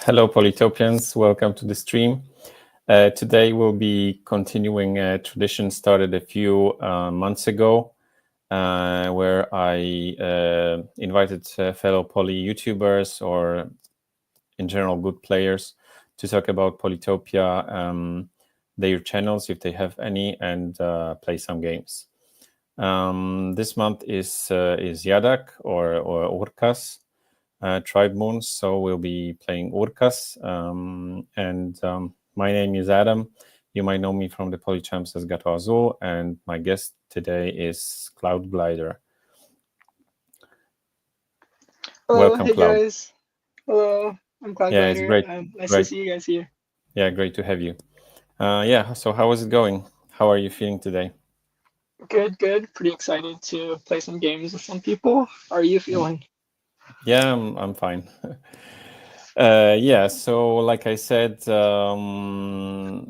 Hello, Polytopians. Welcome to the stream. Today we'll be continuing a tradition started a few months ago, where I invited fellow Poly YouTubers or in general good players to talk about Polytopia, their channels if they have any, and play some games. This month is Yadakk or URKAZ. Tribe Moons, so we'll be playing URKAZ. My name is Adam. You might know me from the Polychamps as Gato Azul, and my guest today is Cloudglidder. Welcome, hey Cloud. guys. Hello, I'm Cloudglidder. Yeah, it's great. Nice great. to see you guys here. Yeah, great to have you. So how is it going? How are you feeling today? Good. Pretty excited to play some games with some people. How are you feeling? Yeah, I'm fine. So like I said,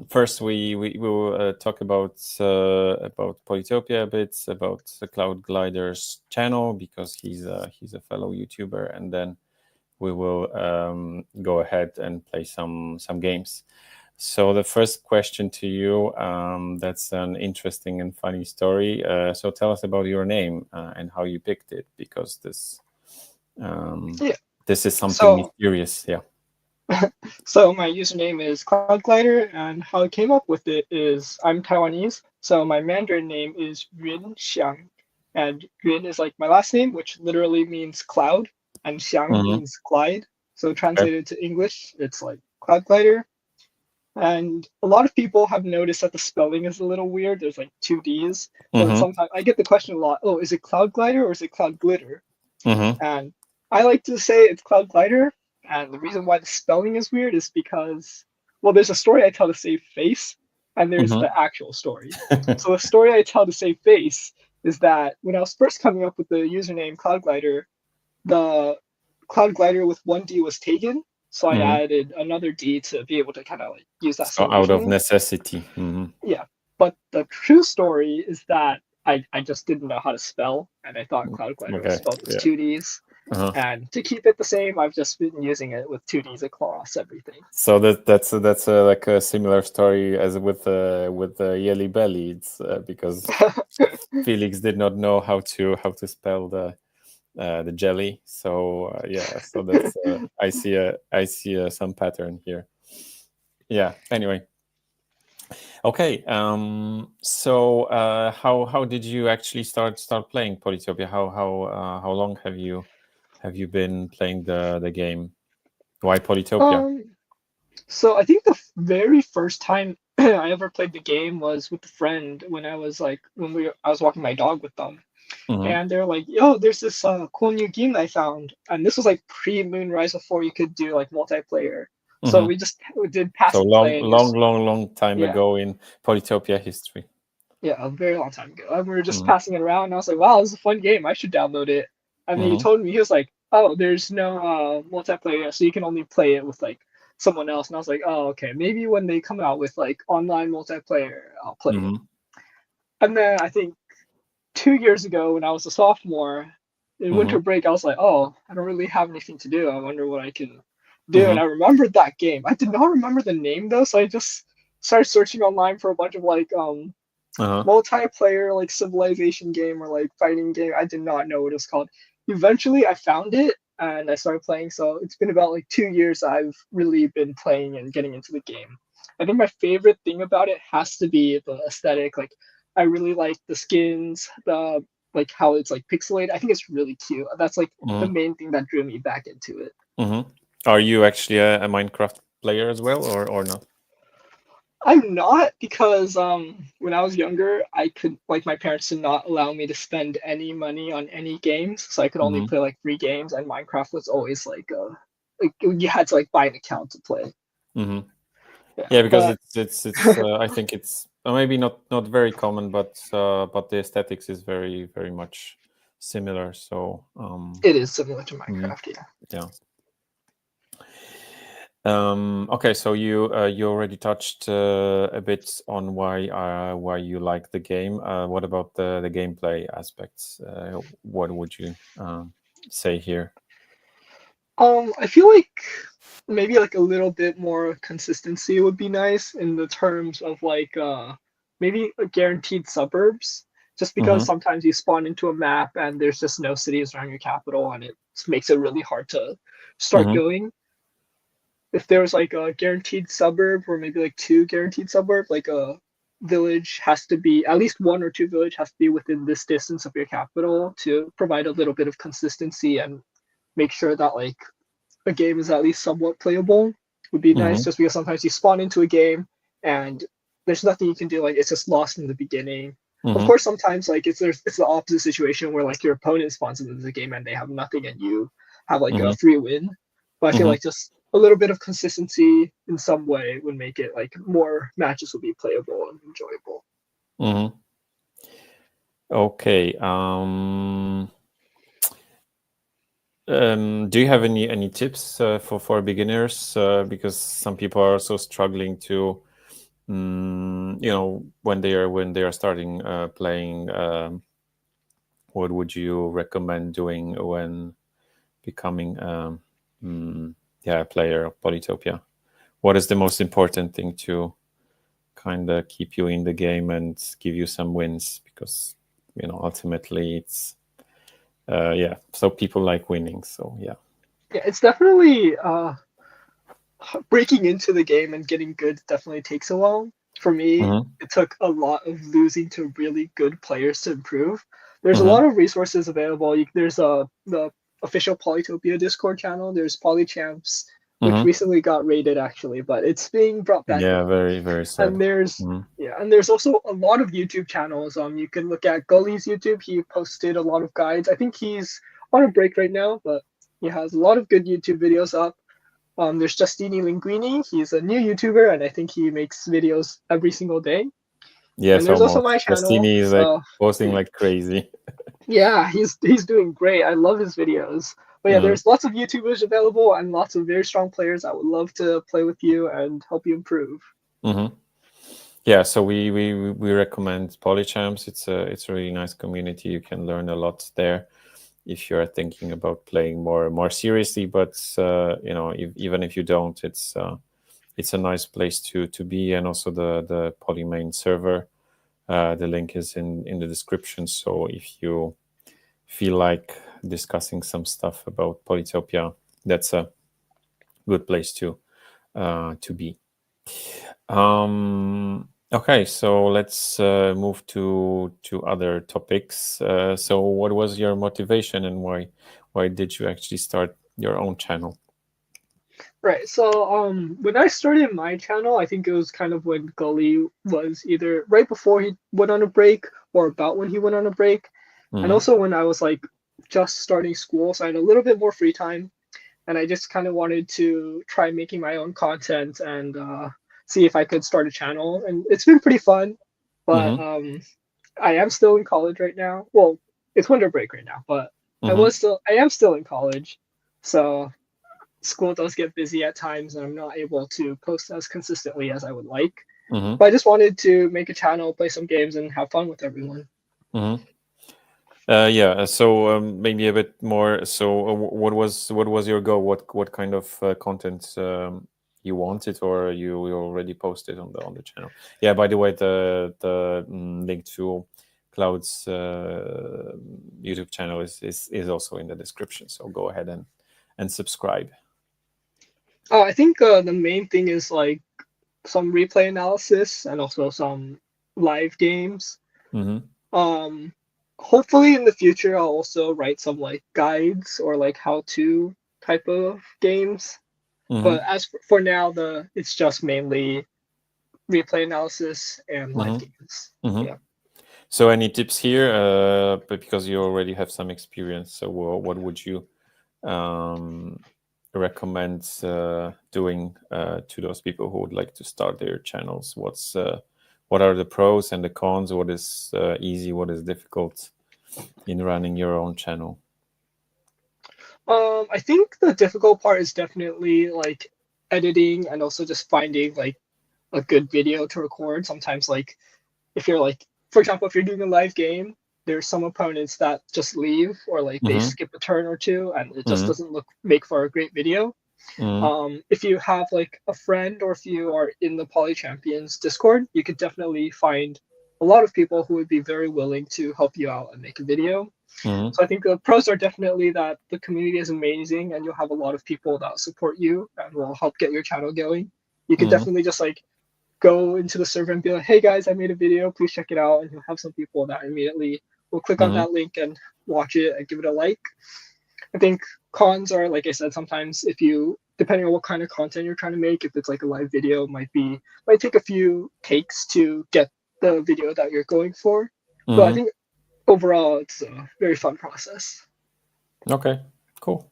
first we will talk about Polytopia a bit, about the Cloudglider's channel, because he's a fellow YouTuber, and then we will go ahead and play some games. So the first question to you, that's an interesting and funny story. So tell us about your name and how you picked it, because this is something mysterious. Yeah. So my username is Cloudglider, and how I came up with it is I'm Taiwanese, so my Mandarin name is Yun Xiang, and Yun is like my last name, which literally means cloud, and Xiang means glide. So translated to English, it's like Cloudglider. And a lot of people have noticed that the spelling is a little weird. There's like two D's. So sometimes I get the question a lot, oh, is it Cloudglider or is it Cloudglitter? And I like to say it's Cloudglider. And the reason why the spelling is weird is because, well, there's a story I tell to save face, and there's the actual story. So the story I tell to save face is that when I was first coming up with the username Cloudglider, the Cloudglider with one D was taken. So I added another D to be able to kind of like use that same out of username. necessity. Yeah, but the true story is that I just didn't know how to spell, and I thought Cloudglider was spelled with two Ds. And to keep it the same, I've just been using it with two Ds across everything. So that's like a similar story as with the Yelly Belly. It's because Felix did not know how to spell the jelly. So so that's I see some pattern here. Yeah. Anyway. Okay. So how did you actually start playing Polytopia? How long have you been playing the game? Why Polytopia? So I think the very first time I ever played the game was with a friend when I was walking my dog with them. And they're like, yo, there's this cool new game I found. And this was like pre-Moonrise, before you could do like multiplayer. So we did passive play. Long time ago in Polytopia history. Yeah, a very long time ago. And we were just passing it around, and I was like, wow, this is a fun game. I should download it. And then he told me, he was like, oh, there's no multiplayer, so you can only play it with like someone else. And I was like, oh, okay, maybe when they come out with like online multiplayer, I'll play it. And then I think 2 years ago, when I was a sophomore in winter break, I was like, oh, I don't really have anything to do. I wonder what I can do. And I remembered that game. I did not remember the name though, so I just started searching online for a bunch of like multiplayer like civilization game or like fighting game. I did not know what it was called. Eventually I found it and I started playing. So it's been about like 2 years I've really been playing and getting into the game. I think my favorite thing about it has to be the aesthetic. Like I really like the skins, the like how it's like pixelated. I think it's really cute. That's like the main thing that drew me back into it. Are you actually a Minecraft player as well, or not? I'm not, because when I was younger, I could like my parents did not allow me to spend any money on any games, so I could only play like free games, and Minecraft was always like you had to like buy an account to play. Yeah, because it's I think it's maybe not very common, but the aesthetics is very much similar. So it is similar to Minecraft. Yeah. Okay, so you already touched a bit on why you like the game. What about the gameplay aspects? What would you say here? I feel like maybe like a little bit more consistency would be nice in the terms of like maybe a guaranteed suburbs. Just because Mm-hmm. sometimes you spawn into a map and there's just no cities around your capital, and it makes it really hard to start Mm-hmm. going. If there was like a guaranteed suburb or maybe like two guaranteed suburbs, like a village has to be at least one or two village has to be within this distance of your capital to provide a little bit of consistency and make sure that like a game is at least somewhat playable would be nice, Mm-hmm. just because sometimes you spawn into a game and there's nothing you can do, like it's just lost in the beginning. Of Mm-hmm. course sometimes like it's the opposite situation where like your opponent spawns into the game and they have nothing and you have like a Mm-hmm. free win. But I feel Mm-hmm. like just a little bit of consistency in some way would make it like more matches would be playable and enjoyable. Mm-hmm. Okay. Do you have any tips for beginners? Because some people are also struggling to, when they are starting playing. What would you recommend doing when becoming a player of Polytopia? What is the most important thing to kind of keep you in the game and give you some wins? Because ultimately it's so people like winning. So yeah. Yeah, it's definitely breaking into the game and getting good definitely takes a while. For me, Mm-hmm. it took a lot of losing to really good players to improve. There's a Mm-hmm. lot of resources available. There's the official Polytopia Discord channel. There's Polychamps, which Mm-hmm. recently got raided actually, but it's being brought back Yeah, up. very, very sad. And there's Mm-hmm. yeah, and there's also a lot of YouTube channels. You can look at Gully's YouTube. He posted a lot of guides. I think he's on a break right now, but he has a lot of good YouTube videos up. There's Justini Linguini. He's a new YouTuber, and I think he makes videos every single day. And Yes, there's also almost. my channel. Justini is like So posting like crazy. yeah, he's doing great. I love his videos. But yeah, Mm-hmm. there's lots of YouTubers available and lots of very strong players that would love to play with you and help you improve. Mm-hmm. Yeah, so we recommend Polychamps. It's a really nice community. You can learn a lot there if you're thinking about playing more seriously. But even if you don't, it's a nice place to be. And also the Poly main server. The link is in the description. So if you feel like discussing some stuff about Polytopia, that's a good place to be. Okay, so let's move to other topics. So, what was your motivation, and why did you actually start your own channel? Right. So when I started my channel, I think it was kind of when Gully was either right before he went on a break or about when he went on a break. And Mm-hmm. also when I was like just starting school, so I had a little bit more free time, and I just kind of wanted to try making my own content and see if I could start a channel. And it's been pretty fun, but Mm-hmm. I am still in college right now. Well, it's winter break right now, but Mm-hmm. I am still in college, so school does get busy at times, and I'm not able to post as consistently as I would like. Mm-hmm. But I just wanted to make a channel, play some games, and have fun with everyone. Mm-hmm. Yeah. So maybe a bit more. So what was your goal? What kind of content you wanted, or you already posted on the channel? Yeah. By the way, the link to Cloud's YouTube channel is also in the description. So go ahead and subscribe. I think the main thing is like some replay analysis and also some live games. Mm-hmm. Um, Hopefully in the future I'll also write some like guides or like how-to type of games. But Mm-hmm. as for now, the it's just mainly replay analysis and live Mm-hmm. games. Mm-hmm. Yeah. So any tips here? But because you already have some experience, so what would you um, recommend doing to those people who would like to start their channels? What are the pros and the cons? What is easy? What is difficult in running your own channel? I think the difficult part is definitely like editing and also just finding like a good video to record. Sometimes like if you're like, for example, if you're doing a live game there's some opponents that just leave or like they skip a turn or two, and it just doesn't make for a great video. If you have like a friend, or if you are in the Poly Champions Discord, you could definitely find a lot of people who would be very willing to help you out and make a video. So I think the pros are definitely that the community is amazing, and you'll have a lot of people that support you and will help get your channel going. You could definitely just like go into the server and be like, hey guys, I made a video, please check it out. And you'll have some people that immediately will click on that link and watch it and give it a like. I think cons are, like I said, sometimes if you, depending on what kind of content you're trying to make, if it's like a live video, might take a few takes to get the video that you're going for. But I think overall it's a very fun process. Okay, cool.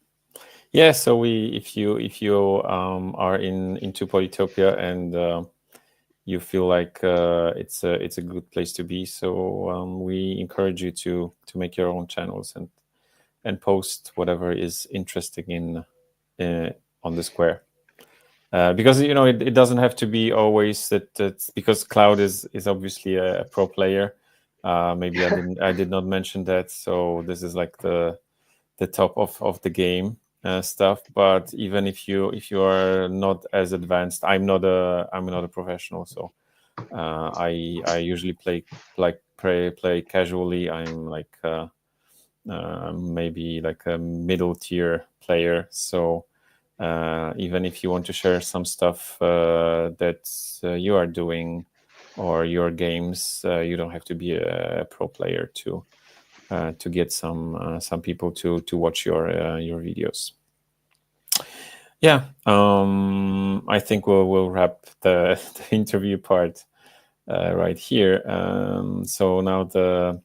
Yeah, so if you are into Polytopia and you feel like it's a good place to be, so we encourage you to make your own channels and post whatever is interesting in on the square, because it doesn't have to be always that because Cloud is obviously a pro player. Maybe I did not mention that, so this is like the top of the game stuff. But even if you are not as advanced, I'm not a professional, so I usually play casually. I'm like maybe like a middle tier player, so even if you want to share some stuff that you are doing or your games, you don't have to be a pro player to get some people to watch your videos. Yeah, I think we'll wrap the interview part right here. So now the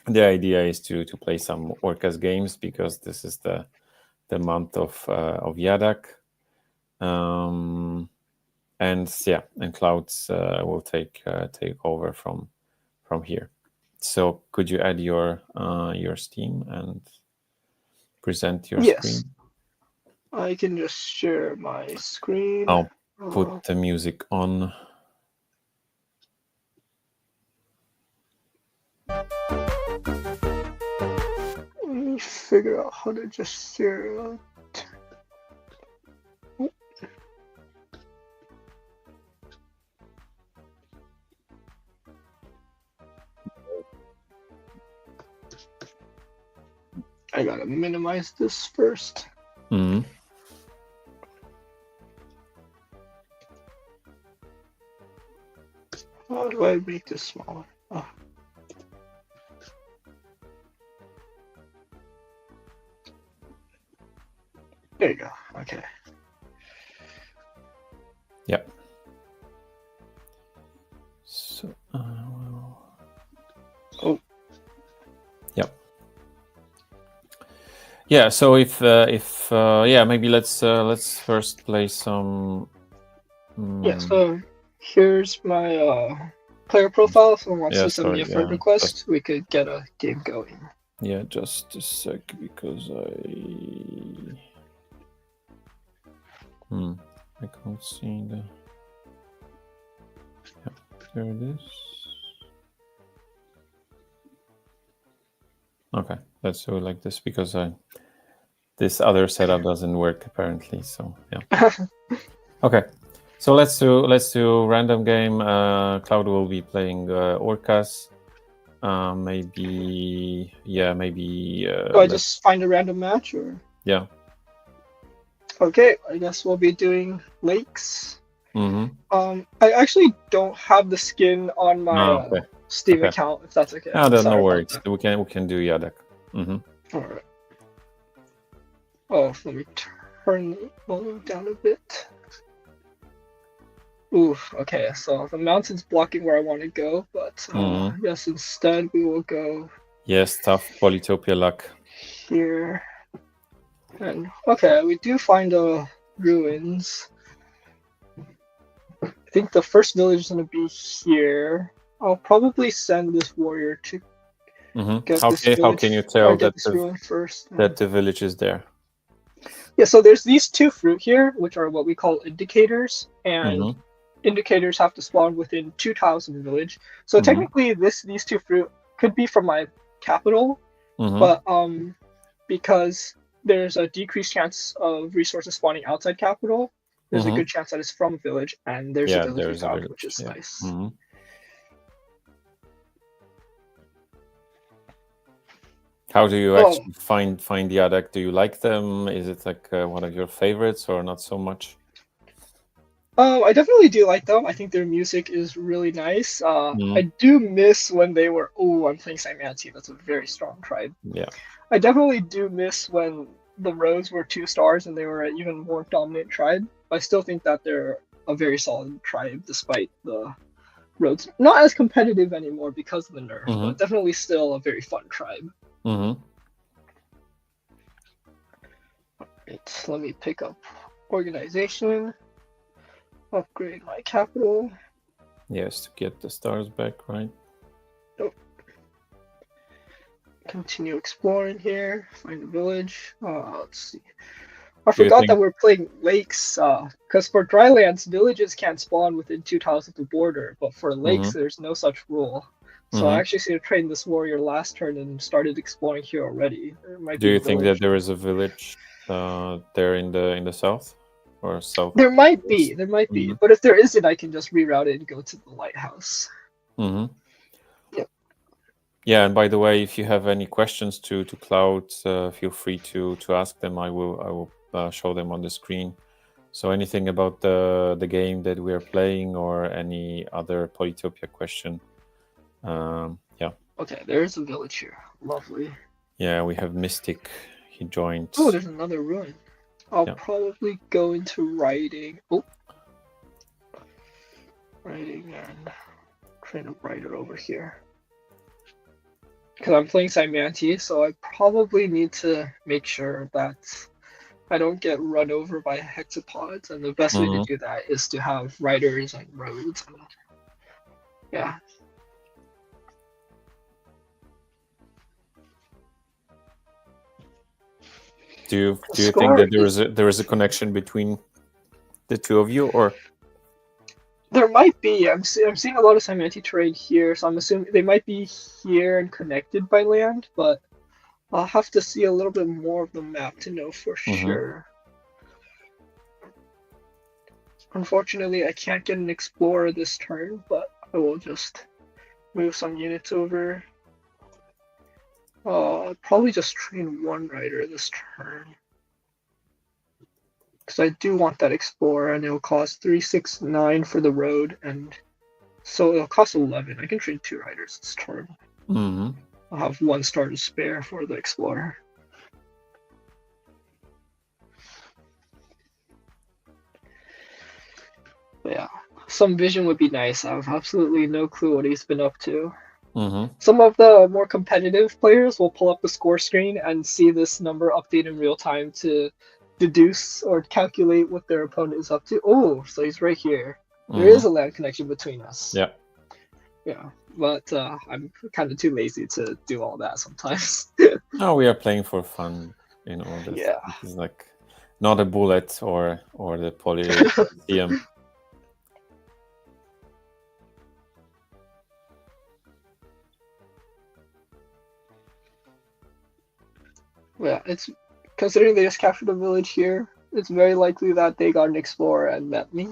idea is to play some URKAZ games, because this is the month of Yadakk. And Clouds will take over from here. So could you add your Steam and present your screen? I can just share my screen. I'll put the music on. Let me figure out how to just share it. I gotta minimize this first. How do I make this smaller? Oh. There you go. Okay. Yep. So. Yep. Yeah. So if maybe let's first play some. Yeah. So here's my player profile. If someone wants to send me a friend request, we could get a game going. Yeah, just a sec, because I can't see the. Yeah, there it is. Okay, let's do it like this, because this other setup doesn't work apparently. So yeah. Okay, so let's do random game. Cloud will be playing URKAZ. Maybe. Do I just find a random match, or? Yeah. Okay, I guess we'll be doing lakes. I actually don't have the skin on my Steam account, if that's okay. No worries. We can do Yadakk. All right. Oh, let me turn the volume down a bit. Ooh, okay, so the mountain's blocking where I want to go, but yes, instead we will go. Yes, tough Polytopia luck. Here. And okay, we do find ruins. I think the first village is going to be here. I'll probably send this warrior to get this village. How can you tell that the village is there? Yeah, so there's these two fruit here, which are what we call indicators, and indicators have to spawn within 2 tiles in the village. So technically, these two fruit could be from my capital, but because there's a decreased chance of resources spawning outside capital, there's a good chance that it's from a village, and there's a village we found, which is nice. How do you actually find Yadakk? Do you like them? Is it like one of your favorites or not so much? I definitely do like them. I think their music is really nice. I do miss when they were. Oh, I'm playing Cymanti. That's a very strong tribe. Yeah. I definitely do miss when the roads were 2 stars and they were an even more dominant tribe. I still think that they're a very solid tribe despite the roads. Not as competitive anymore because of the nerf, but definitely still a very fun tribe. Right, let me pick up organization, upgrade my capital. Yes, to get the stars back, right? Oh. Continue exploring here, find a village. Let's see. I forgot that we're playing lakes, because for drylands, villages can't spawn within 2 tiles of the border, but for lakes, there's no such rule. So I actually should have trained this warrior last turn and started exploring here already. Do you think that there is a village there in the south or south? There might be, but if there isn't, I can just reroute it and go to the lighthouse. Yep. Yeah, and by the way, if you have any questions to Cloud, feel free to ask them. I will show them on the screen. So anything about the game that we are playing or any other Polytopia question. Yeah. Okay, there's a village here. Lovely. Yeah, we have Mystic. He joined. Oh, there's another ruin. I'll probably go into writing. Oh. Writing and train a writer over here. Because I'm playing Cymanti, so I probably need to make sure that I don't get run over by hexapods, and the best way to do that is to have writers and roads. And, yeah. Do you think that there is a connection between the two of you, or? There might be. I'm seeing a lot of Cymanti terrain here, so I'm assuming they might be here and connected by land, but I'll have to see a little bit more of the map to know for sure. Unfortunately, I can't get an explorer this turn, but I will just move some units over. I'll probably just train 1 rider this turn. Because I do want that explorer, and it will cost 369 for the road, and so it'll cost 11. I can train 2 riders this turn. I'll have 1 star to spare for the explorer. But yeah, some vision would be nice. I have absolutely no clue what he's been up to. Some of the more competitive players will pull up the score screen and see this number update in real time to deduce or calculate what their opponent is up to. Oh, so he's right here. There is a land connection between us. Yeah. Yeah, but I'm kind of too lazy to do all that sometimes. No, we are playing for fun, you know. Yeah. It's like not a bullet or the Polytopia. Yeah, it's considering they just captured a village here. It's very likely that they got an explorer and met me.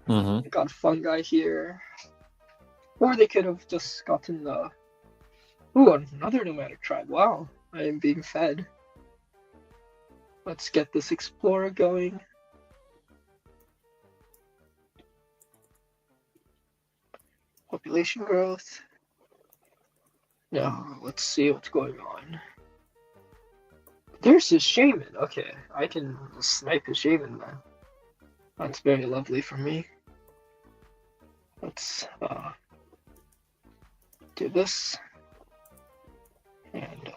They got fungi here, or they could have just gotten the. Ooh, another nomadic tribe. Wow, I am being fed. Let's get this explorer going. Population growth. Now, let's see what's going on. There's his shaman. Okay, I can snipe his shaman then. That's very lovely for me. Let's do this. And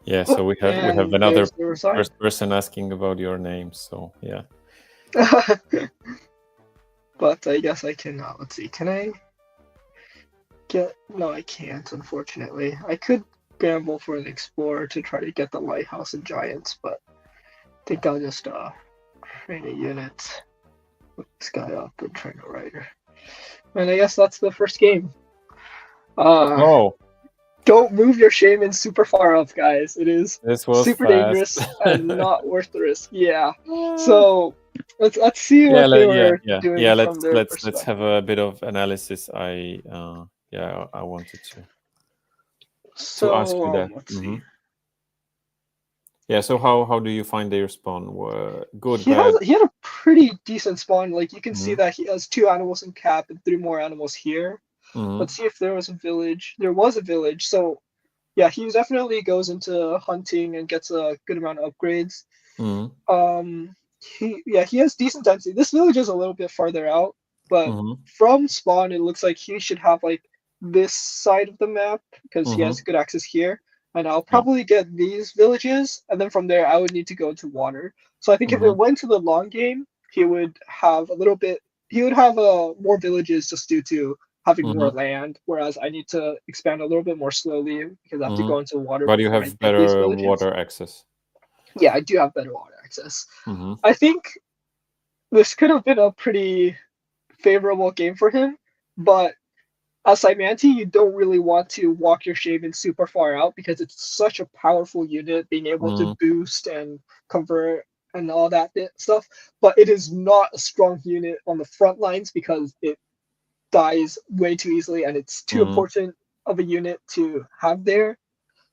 yeah, so we have another first person asking about your name, so yeah. But I guess I can let's see, can I get no, I can't, unfortunately. I could gamble for an explorer to try to get the lighthouse and giants, but I think I'll just train a unit, put this guy up and train a rider. And I guess that's the first game. Oh, Don't move your shaman super far up, guys. It is this was super fast. dangerous and not worth the risk. Yeah. So let's see Yeah, what they were doing from their let's perspective. have a bit of analysis. I wanted to ask you that. Let's see. Yeah, so how do you find their spawn? Were good, He bad? had a pretty decent spawn. Like you can see that he has 2 animals in cap and 3 more animals here. Let's see if there was a village. There was a village. So yeah, he definitely goes into hunting and gets a good amount of upgrades. He has decent density. This village is a little bit farther out, but from spawn it looks like he should have like this side of the map because he has good access here. And I'll probably get these villages, and then from there I would need to go into water. So I think if it went to the long game, he would have a little bit. He would have more villages just due to having more land, whereas I need to expand a little bit more slowly because I have to go into water. But you have better water access. Yeah, I do have better water access. I think this could have been a pretty favorable game for him, but as Cymanti, you don't really want to walk your shaman super far out because it's such a powerful unit, being able to boost and convert and all that stuff. But it is not a strong unit on the front lines because it dies way too easily, and it's too important of a unit to have there.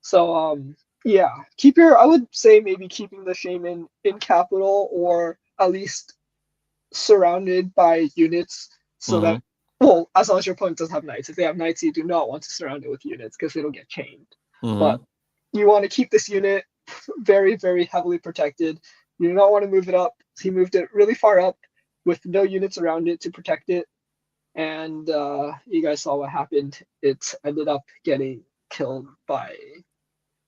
So yeah, I would say maybe keeping the shaman in capital or at least surrounded by units so that, well, as long as your opponent doesn't have knights. If they have knights, you do not want to surround it with units because it'll get chained. But you want to keep this unit very, very heavily protected. You do not want to move it up. He moved it really far up with no units around it to protect it. And you guys saw what happened. It ended up getting killed by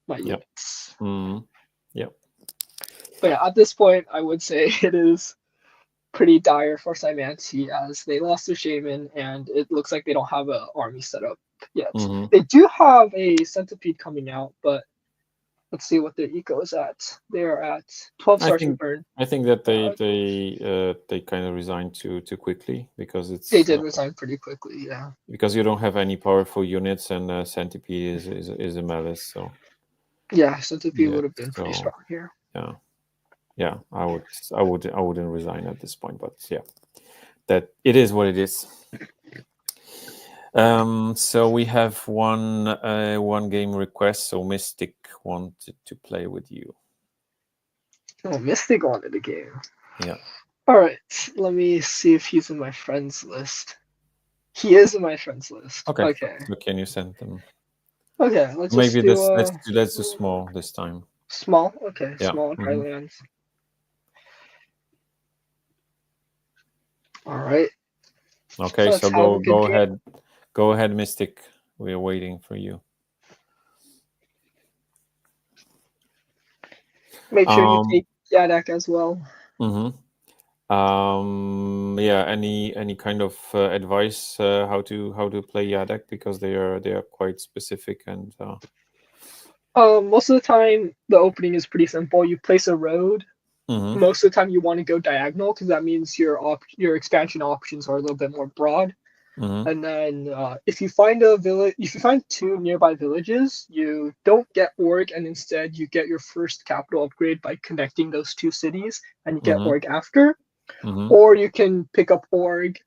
my units. Yep. But yeah, at this point, I would say it is pretty dire for Cymanti as they lost their shaman and it looks like they don't have an army set up yet. They do have a centipede coming out, but let's see what their eco is at. They are at 12 stars per burn. I think that they kind of resigned too quickly because they did resign pretty quickly, yeah. Because you don't have any powerful units and centipede is a malice, so yeah, centipede would have been pretty strong here. Yeah, I wouldn't resign at this point, but yeah, that it is what it is. So we have one game request. So Mystic wanted to play with you. Oh, Mystic wanted a game. Yeah. All right, let me see if he's in my friends list. He is in my friends list. Okay. So can you send them? Okay, let's do small this time. Small? Okay, small and Highlands. All right. Okay, so go ahead, Mystic. We are waiting for you. Make sure you take Yadakk as well. Yeah. Any kind of advice how to play Yadakk, because they are quite specific and. Most of the time, the opening is pretty simple. You place a road. Most of the time, you want to go diagonal because that means your expansion options are a little bit more broad. And then if you find if you find 2 nearby villages, you don't get org, and instead you get your first capital upgrade by connecting those 2 cities, and you get org after. Or you can pick up org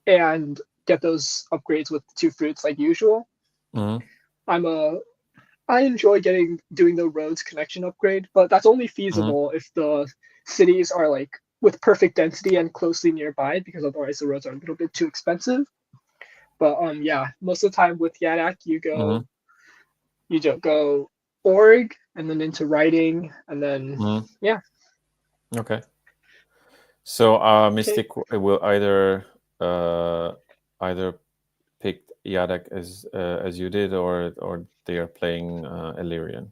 and get those upgrades with 2 fruits like usual. I enjoy doing the roads connection upgrade, but that's only feasible if the cities are like with perfect density and closely nearby, because otherwise the roads are a little bit too expensive. But yeah, most of the time with Yadakk, you go org and then into writing, and then yeah. Okay. So Mystic will either pick Yadakk as you did, or they are playing Illyrian.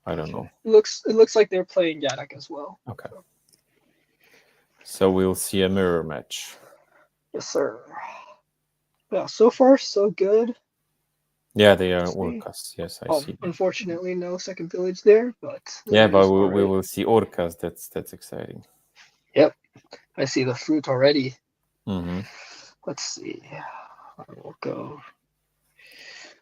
I don't know. It looks like they're playing Yadakk as well. Okay. So we'll see a mirror match. Yes, sir. Yeah, so far so good. Yeah, they are URKAZ. Yes, I see. Unfortunately, no second village there, but yeah, but we will see URKAZ. That's exciting. Yep, I see the fruit already. let's see. I will go.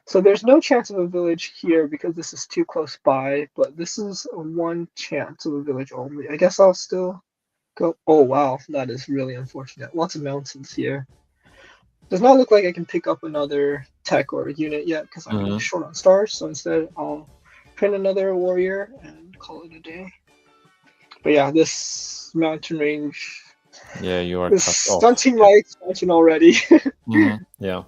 So there's no chance of a village here because this is too close by, but this is a one chance of a village only. I guess I'll still go. Oh wow, that is really unfortunate. Lots of mountains here. Does not look like I can pick up another tech or a unit yet because I'm short on stars. So instead, I'll train another warrior and call it a day. But yeah, this mountain range. Yeah, you are is stunting my expansion already. Yeah.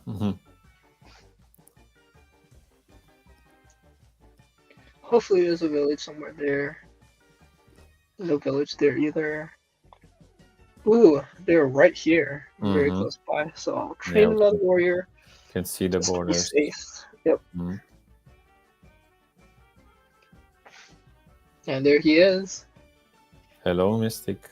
Hopefully, there's a village somewhere there. No village there either. Ooh, they're right here, very close by. So I'll train another warrior. You can see the borders. Safe. Yep. And there he is. Hello, Mystic.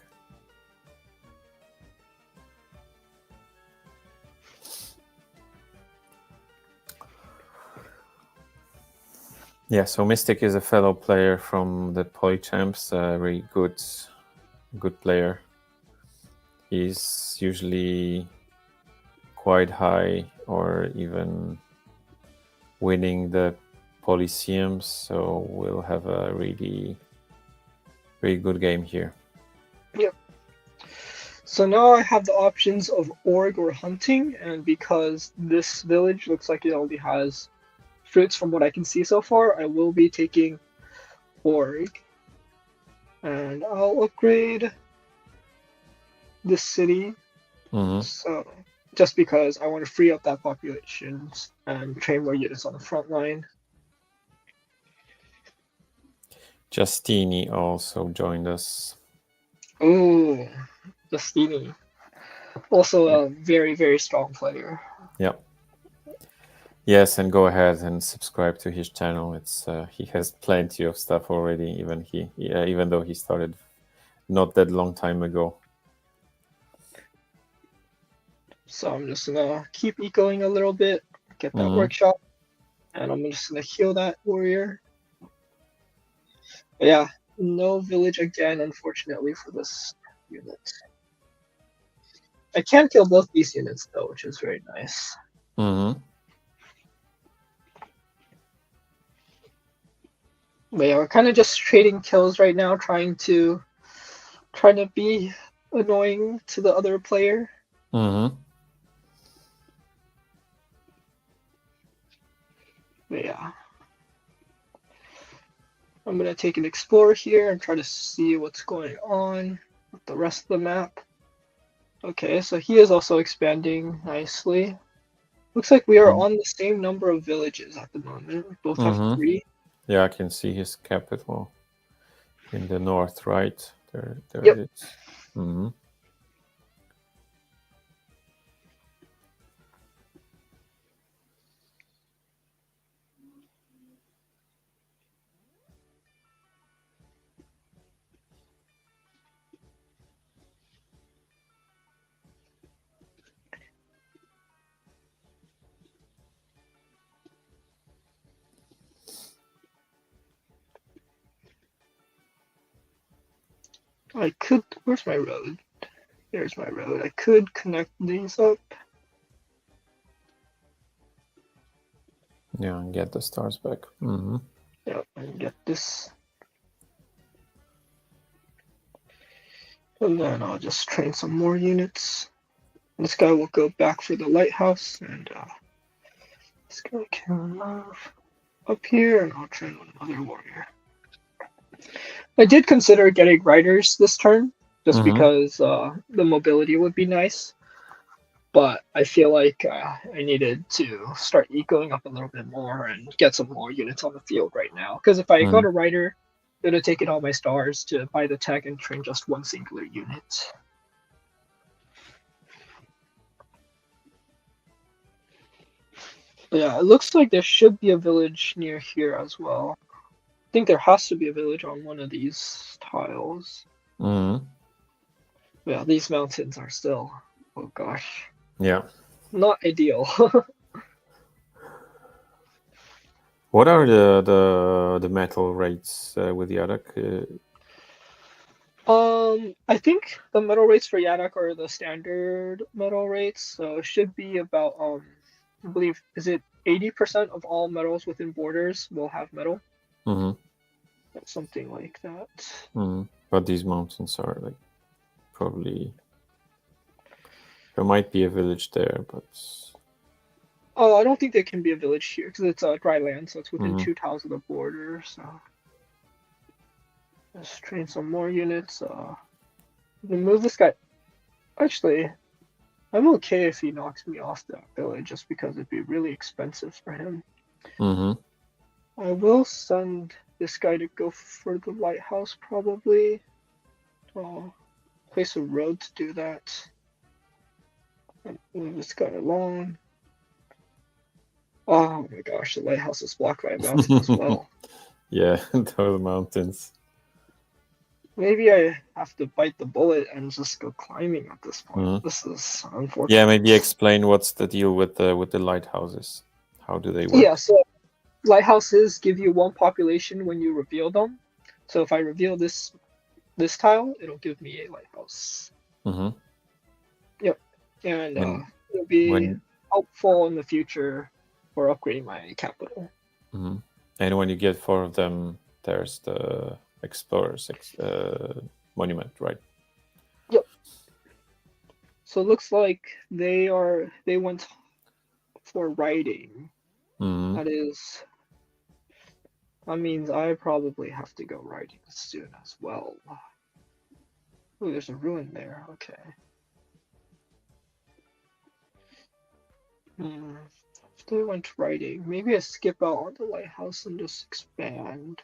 Yeah, so Mystic is a fellow player from the Polychamps, a very good player. He's usually quite high or even winning the Polyseums, so we'll have a really good game here. Yep. So now I have the options of org or hunting, and because this village looks like it only has fruits from what I can see so far, I will be taking org. And I'll upgrade this city. So just because I want to free up that population and train more units on the front line. Justini also joined us. Ooh, Justini. Also a very, very strong player. Yeah. Yes, and go ahead and subscribe to his channel. It's he has plenty of stuff already, even though he started not that long time ago. So I'm just gonna keep ecoing a little bit, get that workshop, and I'm just gonna heal that warrior. But yeah, no village again, unfortunately, for this unit. I can kill both these units though, which is very nice. But yeah, we're kind of just trading kills right now, trying to be annoying to the other player. But yeah. I'm gonna take an explorer here and try to see what's going on with the rest of the map. Okay, so he is also expanding nicely. Looks like we are on the same number of villages at the moment. We both have 3. Yeah, I can see his capital in the north, right? There Yep. it is. I could. Where's my road? There's my road. I could connect these up. Yeah, and get the stars back. Yeah, and get this. And then I'll just train some more units. This guy will go back for the lighthouse, and this guy can move up here, and I'll train another warrior. I did consider getting riders this turn, just because the mobility would be nice. But I feel like I needed to start ecoing up a little bit more and get some more units on the field right now. Because if I got a rider, it would have taken all my stars to buy the tech and train just one singular unit. But yeah, it looks like there should be a village near here as well. I think there has to be a village on one of these tiles. Yeah, these mountains are still, oh gosh. Yeah. Not ideal. What are the metal rates with Yadakk? I think the metal rates for Yadakk are the standard metal rates, so it should be about I believe is it 80% of all metals within borders will have metal. Something like that. But these mountains are like probably there might be a village there, but Oh, I don't think there can be a village here because it's dry land, so it's within 2 tiles of the border. So let's train some more units. Move this guy. Actually, I'm okay if he knocks me off that village, just because it'd be really expensive for him. I will send this guy to go for the lighthouse, probably. I'll place a road to do that. And move this guy along. Oh my gosh, the lighthouse is blocked by a mountain as well. Yeah, those mountains. Maybe I have to bite the bullet and just go climbing at this point. This is unfortunate. Yeah, maybe explain what's the deal with the lighthouses. How do they work? Yeah, so lighthouses give you 1 population when you reveal them. So if I reveal this tile, it'll give me a lighthouse. Yep, and it'll be helpful in the future for upgrading my capital. And when you get 4 of them, there's the explorers monument, right? Yep. So it looks like they went for writing. That means I probably have to go writing soon as well. Oh, there's a ruin there. Okay. If they went writing, maybe I skip out on the lighthouse and just expand.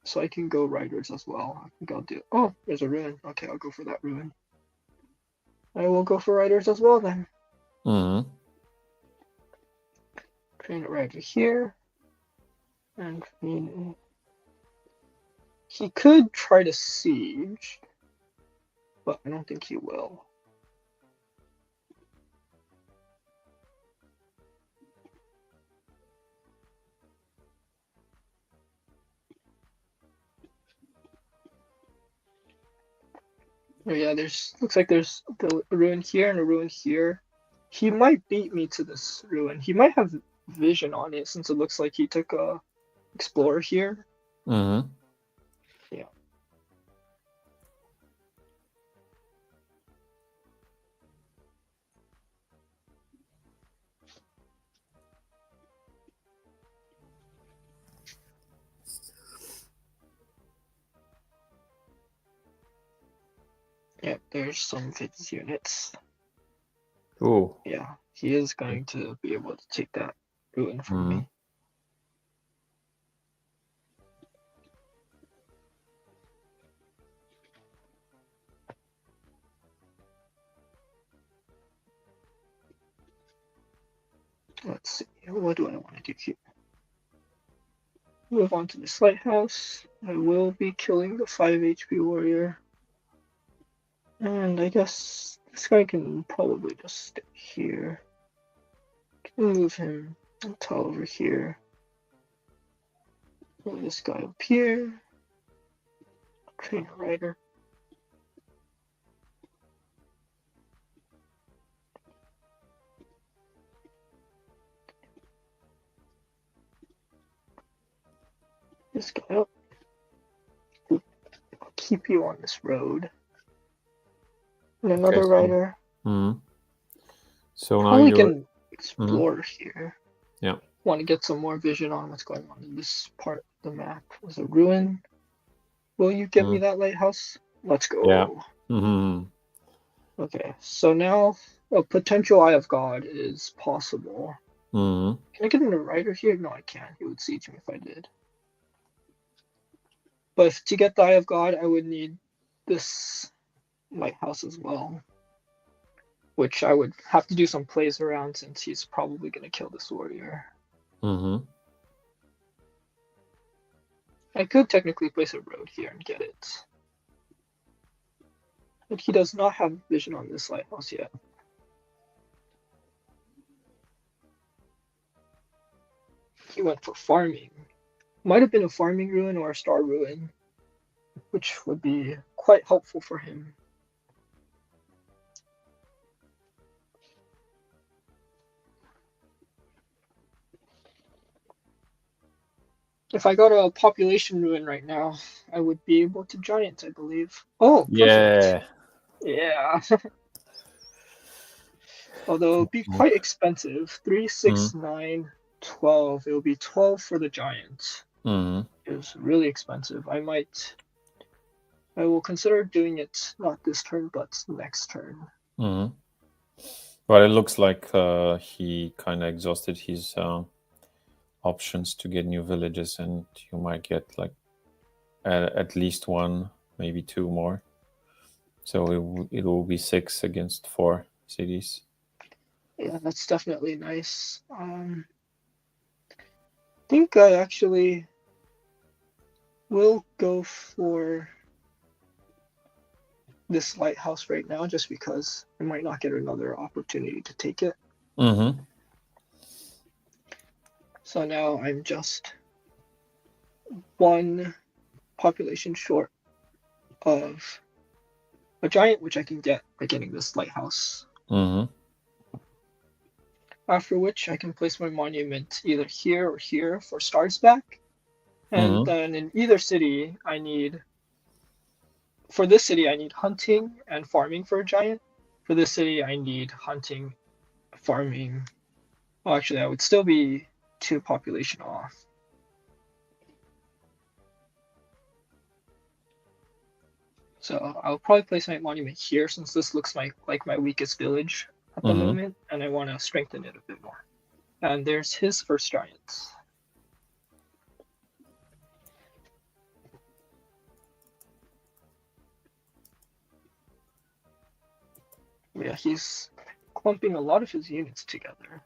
So I can go riders as well. I think I'll do. Oh, there's a ruin. Okay, I'll go for that ruin. I will go for riders as well then. Train a rider here. And he could try to siege, but I don't think he will. Oh yeah, looks like there's a ruin here and a ruin here. He might beat me to this ruin. He might have vision on it since it looks like he took a explorer here. Yeah. Yeah, there's some of his units. Oh. Yeah, he is going to be able to take that ruin from me. Let's see, what do I want to do here? Move on to this lighthouse. I will be killing the 5 HP warrior. And I guess this guy can probably just stay here. Can move him a tile over here. Move this guy up here. Train a rider. This guy up. I'll keep you on this road. And another rider. So probably now can explore here. Yeah. Want to get some more vision on what's going on in this part of the map. There's a ruin. Will you give me that lighthouse? Let's go. Yeah. Okay, so now a potential Eye of God is possible. Can I get in a rider here? No, I can't. He would siege me if I did. But to get the Eye of God, I would need this lighthouse as well, which I would have to do some plays around since he's probably going to kill this warrior. I could technically place a road here and get it. But he does not have vision on this lighthouse yet. He went for farming. Might have been a farming ruin or a star ruin, which would be quite helpful for him. If I got a population ruin right now, I would be able to giant, I believe. Oh, perfect. Yeah. Although it would be quite expensive. 3, 6, 9, 12. It will be 12 for the giant. It's really expensive. I will consider doing it not this turn, but next turn. But it looks like he kind of exhausted his options to get new villages, and you might get like at least one, maybe two more. So it will be 6 against 4 cities. Yeah, that's definitely nice. I think I actually will go for this lighthouse right now, just because I might not get another opportunity to take it. So now I'm just 1 population short of a giant, which I can get by getting this lighthouse. After which I can place my monument either here or here for stars back. And then in either city, for this city, I need hunting and farming for a giant. For this city, I need hunting, farming. Well, actually, I would still be 2 population off. So I'll probably place my monument here, since this looks like my weakest village at the moment, and I want to strengthen it a bit more. And there's his first giant. Yeah, he's clumping a lot of his units together.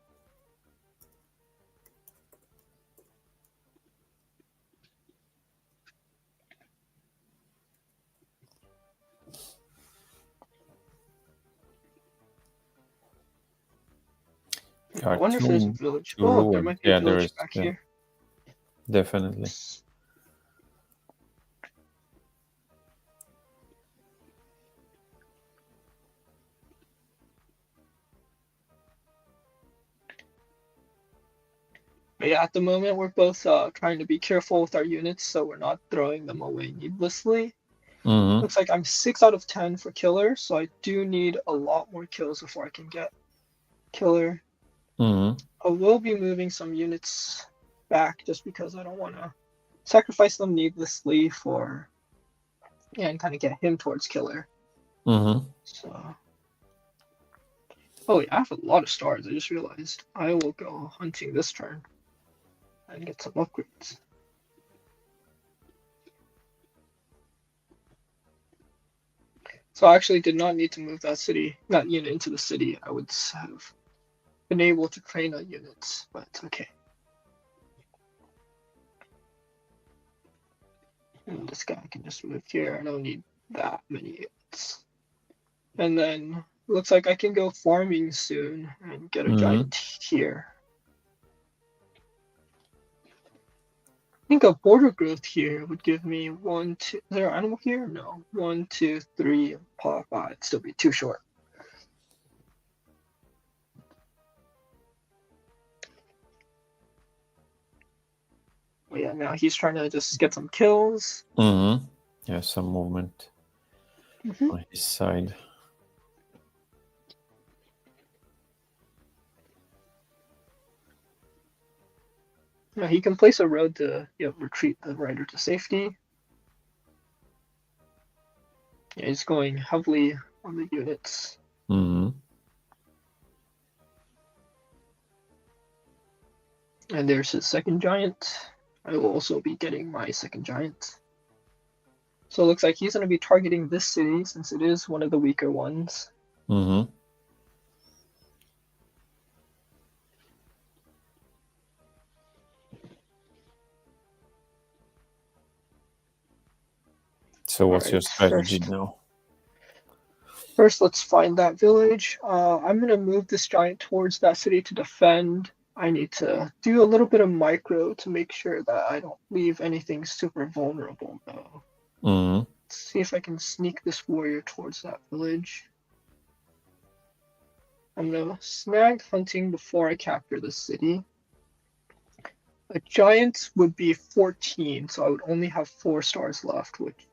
I wonder if there's a village. Oh, there might be a village back here. Definitely. But yeah, at the moment we're both trying to be careful with our units, so we're not throwing them away needlessly. Looks like I'm 6 out of 10 for killer, so I do need a lot more kills before I can get killer. I will be moving some units back, just because I don't want to sacrifice them needlessly and kind of get him towards killer. So, oh yeah, I have a lot of stars. I just realized. I will go hunting this turn and get some upgrades. So I actually did not need to move that unit into the city. I would have been able to train a unit, but okay. And this guy can just move here. I don't need that many units. And then looks like I can go farming soon and get a giant here. I think a border growth here would give me 1, 2. Is there an animal here? No. 1, 2, 3, pop. It'd still be too short. But yeah, now he's trying to just get some kills. Yeah, some movement on his side. Yeah, he can place a road to retreat the rider to safety. Yeah, he's going heavily on the units. And there's his second giant. I will also be getting my second giant. So it looks like he's going to be targeting this city, since it is one of the weaker ones. So what's your strategy now? First, let's find that village. I'm going to move this giant towards that city to defend. I need to do a little bit of micro to make sure that I don't leave anything super vulnerable, though. see if I can sneak this warrior towards that village. I'm gonna snag hunting before I capture the city. A giant would be 14, so I would only have 4 stars left, which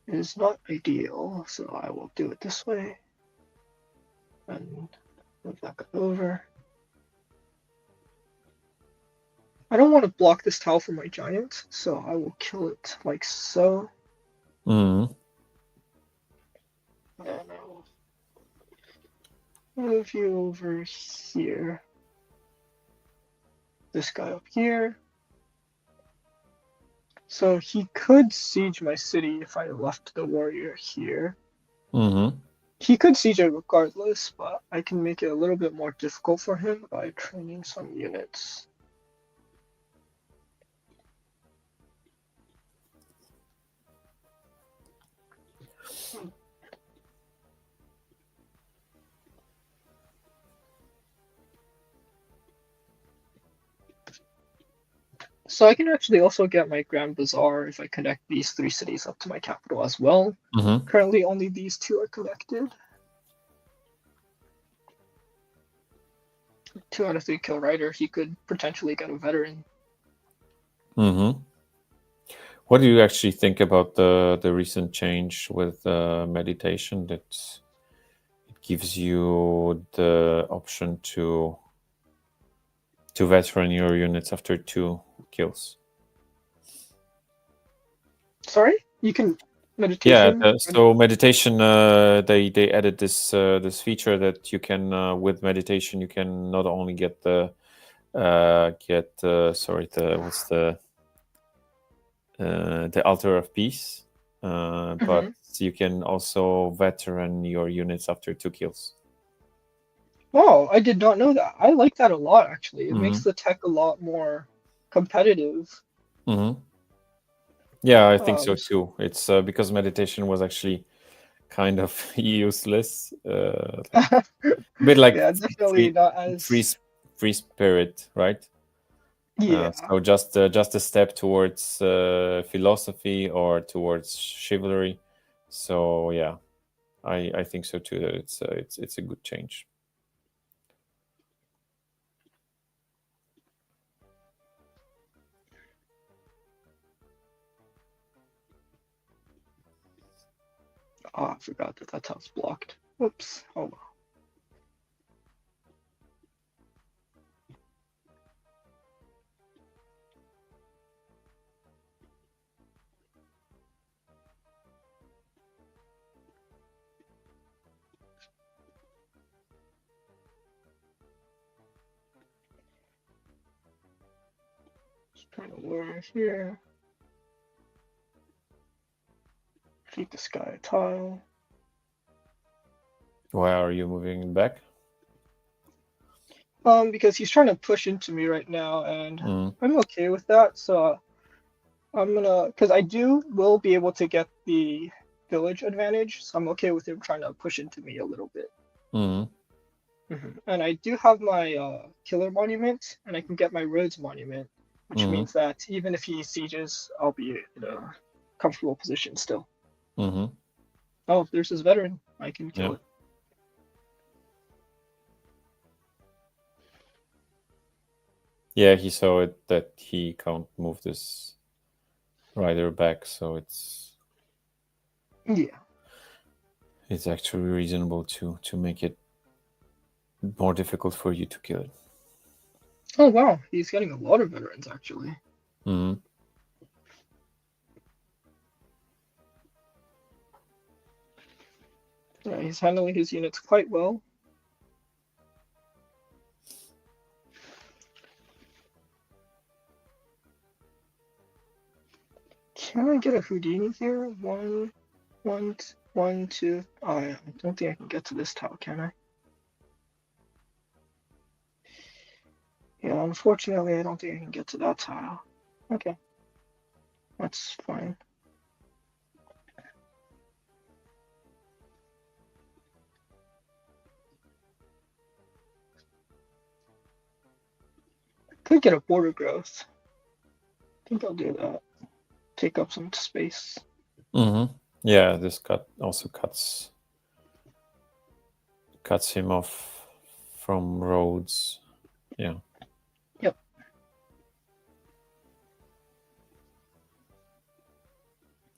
is not ideal, so I will do it this way. And move that guy over. I don't want to block this tile for my giant, so I will kill it like so. Mm-hmm. And I will move you over here. This guy up here. So he could siege my city if I left the warrior here. Mm-hmm. He could siege it regardless, but I can make it a little bit more difficult for him by training some units. So I can actually also get my Grand Bazaar if I connect these 3 cities up to my capital as well. Mm-hmm. Currently only these 2 are connected. 2 out of 3 kill Rider, he could potentially get a veteran. Mm-hmm. What do you actually think about the recent change with meditation that it gives you the option to veteran your units after 2 kills? Sorry? You can meditation? Yeah, so meditation, they added this this feature that you can with meditation you can not only get the sorry, what's the altar of peace, but you can also veteran your units after 2 kills. Wow, I did not know that. I like that a lot, actually. It makes the tech a lot more competitive. Mm-hmm. Yeah, I think so too. It's because meditation was actually kind of useless, a bit like Yeah, definitely not as... free spirit, right? Yeah. So just a step towards philosophy or towards chivalry. So yeah, I think so too. That it's a good change. Oh, I forgot that that's how it's blocked. Whoops. Oh well. Just trying to lure here. Feed this guy a tile. Why are you moving back? Because he's trying to push into me right now, and Mm. I'm okay with that. So I'm gonna, because I will be able to get the village advantage. So I'm okay with him trying to push into me a little bit. Mm. And I do have my killer monument, and I can get my roads monument, which means that even if he sieges, I'll be in a comfortable position still. Mm-hmm. Oh, if there's his veteran, I can kill it. Yeah, he saw it that he can't move this rider back, so it's actually reasonable to make it more difficult for you to kill it. Oh wow, he's getting a lot of veterans actually. Mm-hmm. Yeah, he's handling his units quite well. Can I get a Houdini here? One, two. I don't think I can get to this tile, can I? Yeah, unfortunately, I don't think I can get to that tile. Okay, that's fine. Could get a border growth. I think I'll do that. take up some space. Yeah, this also cuts him off from roads. Yeah. Yep.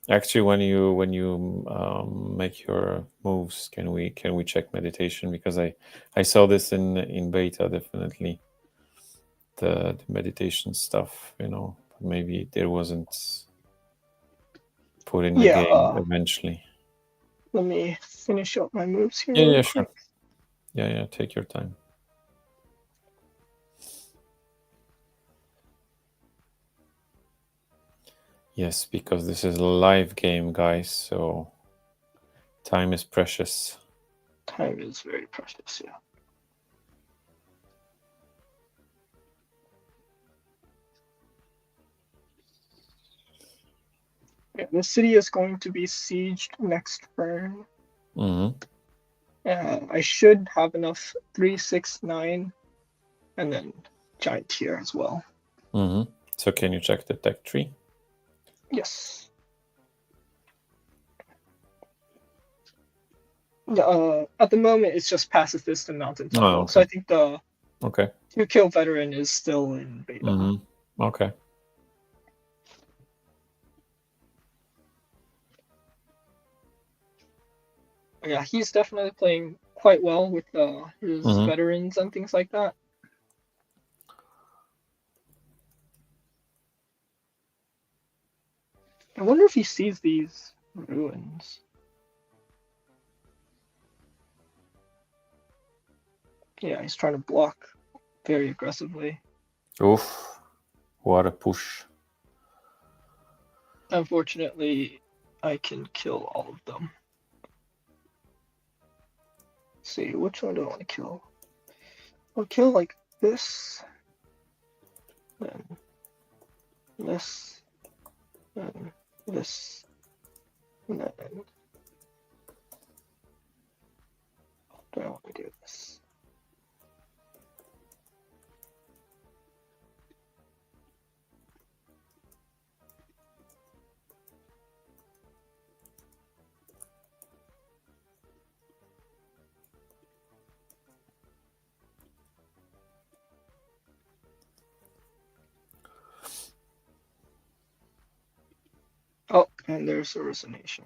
Actually, when you make your moves, can we check meditation? Because I saw this in beta, definitely the meditation stuff. Maybe it wasn't put in the game eventually. Let me finish up my moves here. Yeah, sure. Yeah, take your time. Yes, because this is a live game, guys, so time is precious. Time is very precious, yeah. Yeah, the city is going to be sieged next turn. I should have enough 3, 6, 9, and then giant tier as well. So can you check the tech tree? Yes. At the moment, it's just pacifist and mountain tunnel. Okay. So I think the 2-kill veteran is still in beta. Okay. Yeah, he's definitely playing quite well with his veterans and things like that. I wonder if he sees these ruins. Yeah, he's trying to block very aggressively. Oof, what a push. Unfortunately, I can kill all of them. Let's see, which one do I want to kill? I'll kill like this, then this, then this, and then do I want to do this? Oh, and there's a resignation.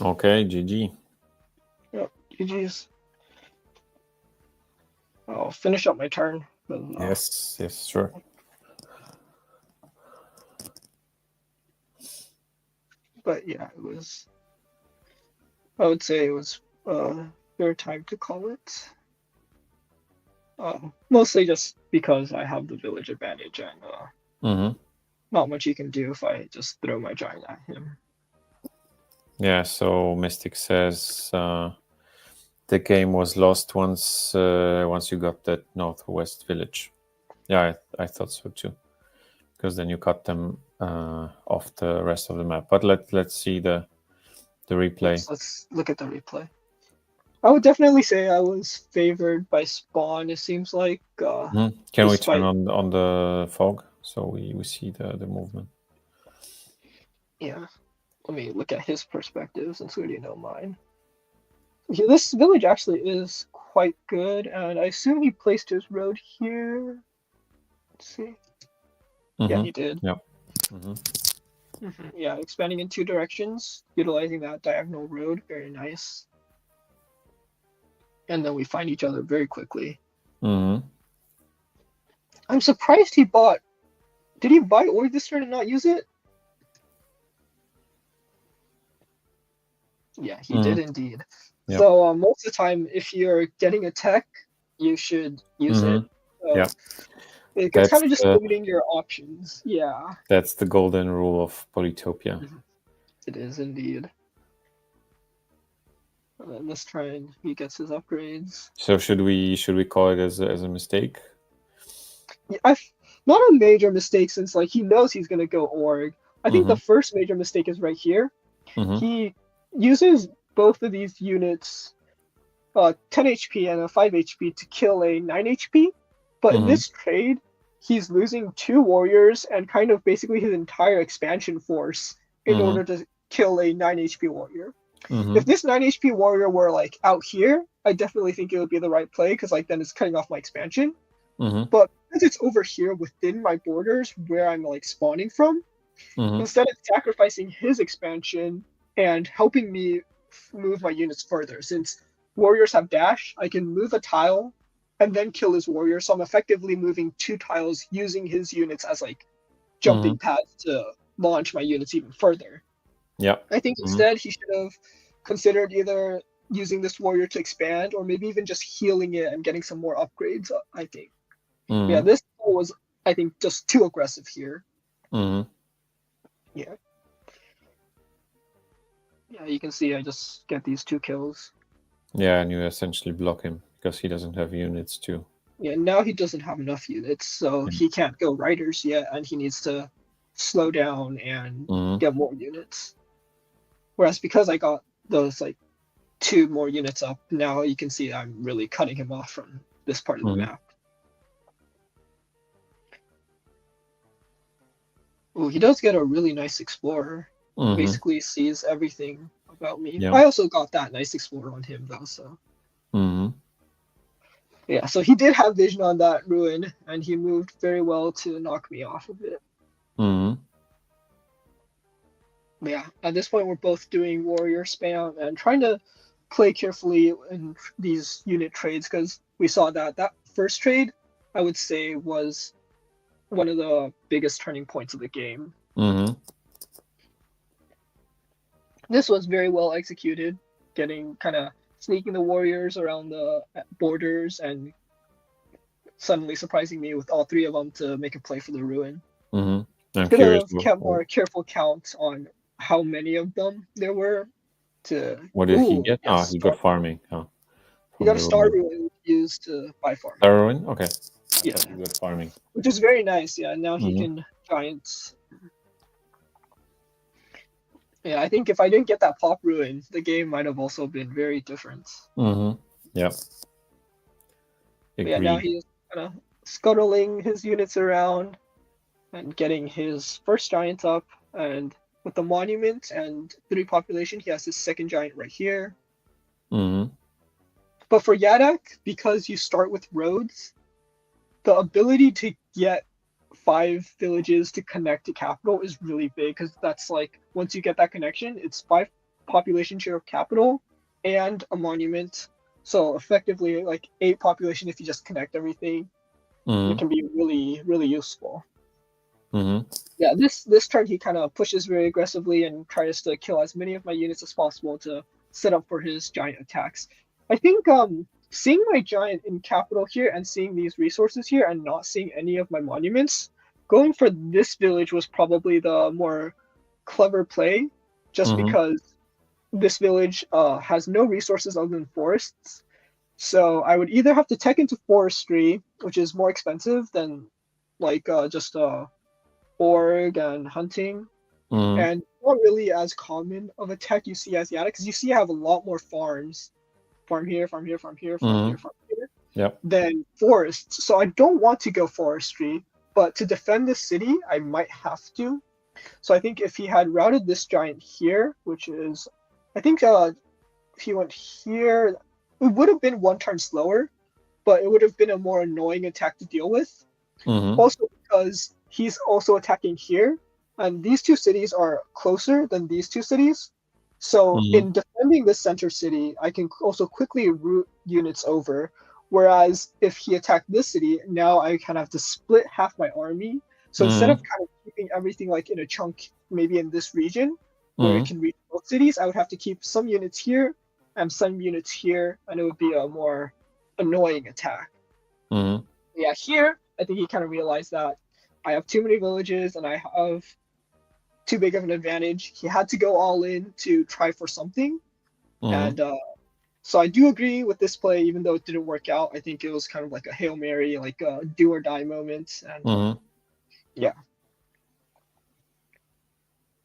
Okay, GG. Yep, GG's. I'll finish up my turn. Yes, sure. But yeah, I would say it was fair time to call it. Mostly just because I have the village advantage and not much he can do if I just throw my giant at him. Yeah, so Mystic says the game was lost once you got that northwest village. Yeah, I thought so too, because then you cut them off the rest of the map. But let's see the replay. Let's look at the replay. I would definitely say I was favored by spawn. It seems like. Can we turn on the fog so we see the movement? Yeah, let me look at his perspective since we already know mine. Yeah, this village actually is quite good, and I assume he placed his road here. Let's see. Yeah, he did. Yeah. Yeah, expanding in 2 directions, utilizing that diagonal road, very nice. And then we find each other very quickly. I'm surprised he bought. Did he buy Org this turn and not use it? Yeah, he did indeed. Yep. So most of the time, if you're getting a tech, you should use it. So yeah. It's kind of just limiting your options. Yeah. That's the golden rule of Polytopia. It is indeed. Let's try and he gets his upgrades. So should we call it as a mistake? Yeah, not a major mistake since like he knows he's gonna go Org. I think the first major mistake is right here. He uses both of these units, 10 HP and a 5 HP to kill a 9 HP. But in this trade, he's losing 2 warriors and kind of basically his entire expansion force in order to kill a 9 HP warrior. If this 9 HP warrior were like out here, I definitely think it would be the right play because like then it's cutting off my expansion. But because it's over here within my borders where I'm like spawning from, instead of sacrificing his expansion and helping me move my units further, since warriors have dash, I can move a tile and then kill his warrior. So I'm effectively moving 2 tiles using his units as like jumping pads to launch my units even further. Yeah. I think instead he should have considered either using this warrior to expand or maybe even just healing it and getting some more upgrades, I think. Yeah, this was, I think, just too aggressive here. Yeah. Yeah, you can see I just get these 2 kills. Yeah, and you essentially block him because he doesn't have units too. Yeah, now he doesn't have enough units, so he can't go riders yet, and he needs to slow down and get more units. Whereas because I got those like 2 more units up, now you can see I'm really cutting him off from this part of the map. Oh, he does get a really nice explorer. Basically sees everything about me. Yeah. I also got that nice explorer on him though, so. Yeah, so he did have vision on that ruin, and he moved very well to knock me off of it. Yeah, at this point we're both doing warrior spam and trying to play carefully in these unit trades because we saw that first trade, I would say, was one of the biggest turning points of the game. This was very well executed, getting kind of sneaking the warriors around the borders and suddenly surprising me with all 3 of them to make a play for the ruin. I'm could curious. have kept more careful count on how many of them there were. What did he get? He got farming. He got a star ruin used to buy farming. Star ruin? Okay. Yeah. He got farming. Which is very nice, yeah. Now he can giants. Yeah, I think if I didn't get that pop ruin, the game might have also been very different. Yeah. Yeah, now he's kind of scuttling his units around and getting his first giant up, and with the monument and 3 population, he has his second giant right here. But for Yadakk, because you start with roads, the ability to get 5 villages to connect to capital is really big, because that's like, once you get that connection, it's 5 population share of capital and a monument. So effectively like 8 population if you just connect everything. It can be really, really useful. Yeah, this turn he kind of pushes very aggressively and tries to kill as many of my units as possible to set up for his giant attacks. I think seeing my giant in capital here and seeing these resources here and not seeing any of my monuments, going for this village was probably the more clever play, just because this village has no resources other than forests. So I would either have to tech into forestry, which is more expensive than like just org and hunting, and not really as common of a tech you see as Yadakk, because you see I have a lot more farms. Farm here, farm here, farm here, farm here, farm here, than forests. So I don't want to go forestry, but to defend this city, I might have to. So I think if he had routed this giant here, which is, I think if he went here, it would have been 1 turn slower, but it would have been a more annoying attack to deal with. Also because he's also attacking here, and these 2 cities are closer than these 2 cities. So in defending this center city, I can also quickly route units over. Whereas if he attacked this city, now I kind of have to split half my army. So instead of kind of keeping everything like in a chunk, maybe in this region, where it can reach both cities, I would have to keep some units here and some units here, and it would be a more annoying attack. Yeah, here, I think he kind of realized that I have too many villages and I have too big of an advantage. He had to go all in to try for something. And so I do agree with this play, even though it didn't work out. I think it was kind of like a Hail Mary, like a do or die moment. And yeah.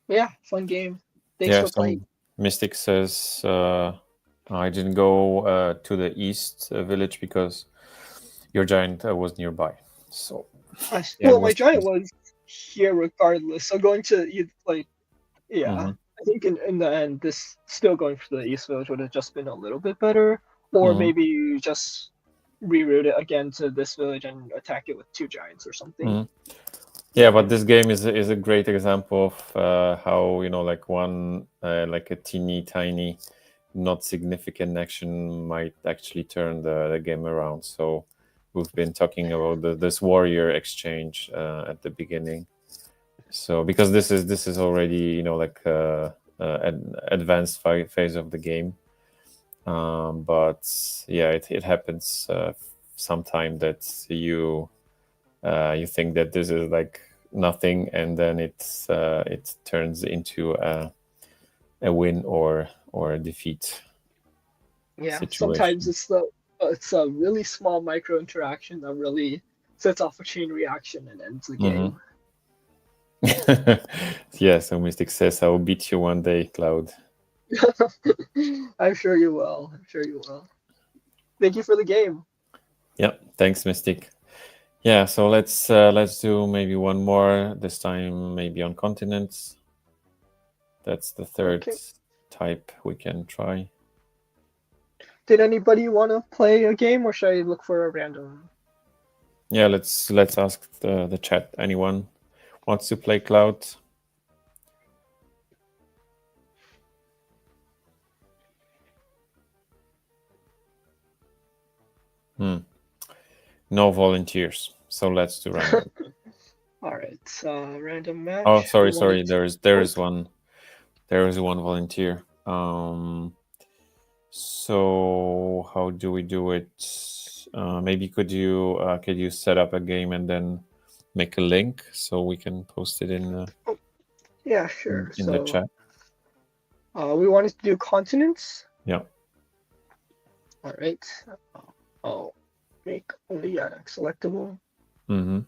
Yeah, fun game. Thanks for playing. Mystic says I didn't go to the east village because your giant was nearby. So Well, my giant was here regardless. So going to like, yeah. I think in the end, this still going for the East Village would have just been a little bit better, or maybe you just reroute it again to this village and attack it with 2 giants or something. Yeah, but this game is a great example of how, you know, like one like a teeny tiny, not significant action might actually turn the game around. So we've been talking about this warrior exchange at the beginning. So because this is already, you know, like an advanced phase of the game, but yeah, it happens sometime that you think that this is like nothing, and then it turns into a win or a defeat. Yeah, situation. sometimes it's a really small micro interaction that really sets off a chain reaction and ends the game. Yeah, so Mystic says, I will beat you one day, Cloud. I'm sure you will. I'm sure you will. Thank you for the game. Yeah, thanks, Mystic. Yeah, so let's do maybe one more, this time maybe on continents. That's the third type we can try. Did anybody want to play a game, or should I look for a random? Yeah, let's ask the chat. Anyone wants to play Cloud? No volunteers, so let's do random. All right, random match. Oh, sorry. There is one volunteer. So how do we do it? Maybe could you set up a game and then make a link so we can post it in yeah, sure. in the chat. We wanted to do continents. Yeah. All right. I'll make only Yadakk selectable. Mm-hmm.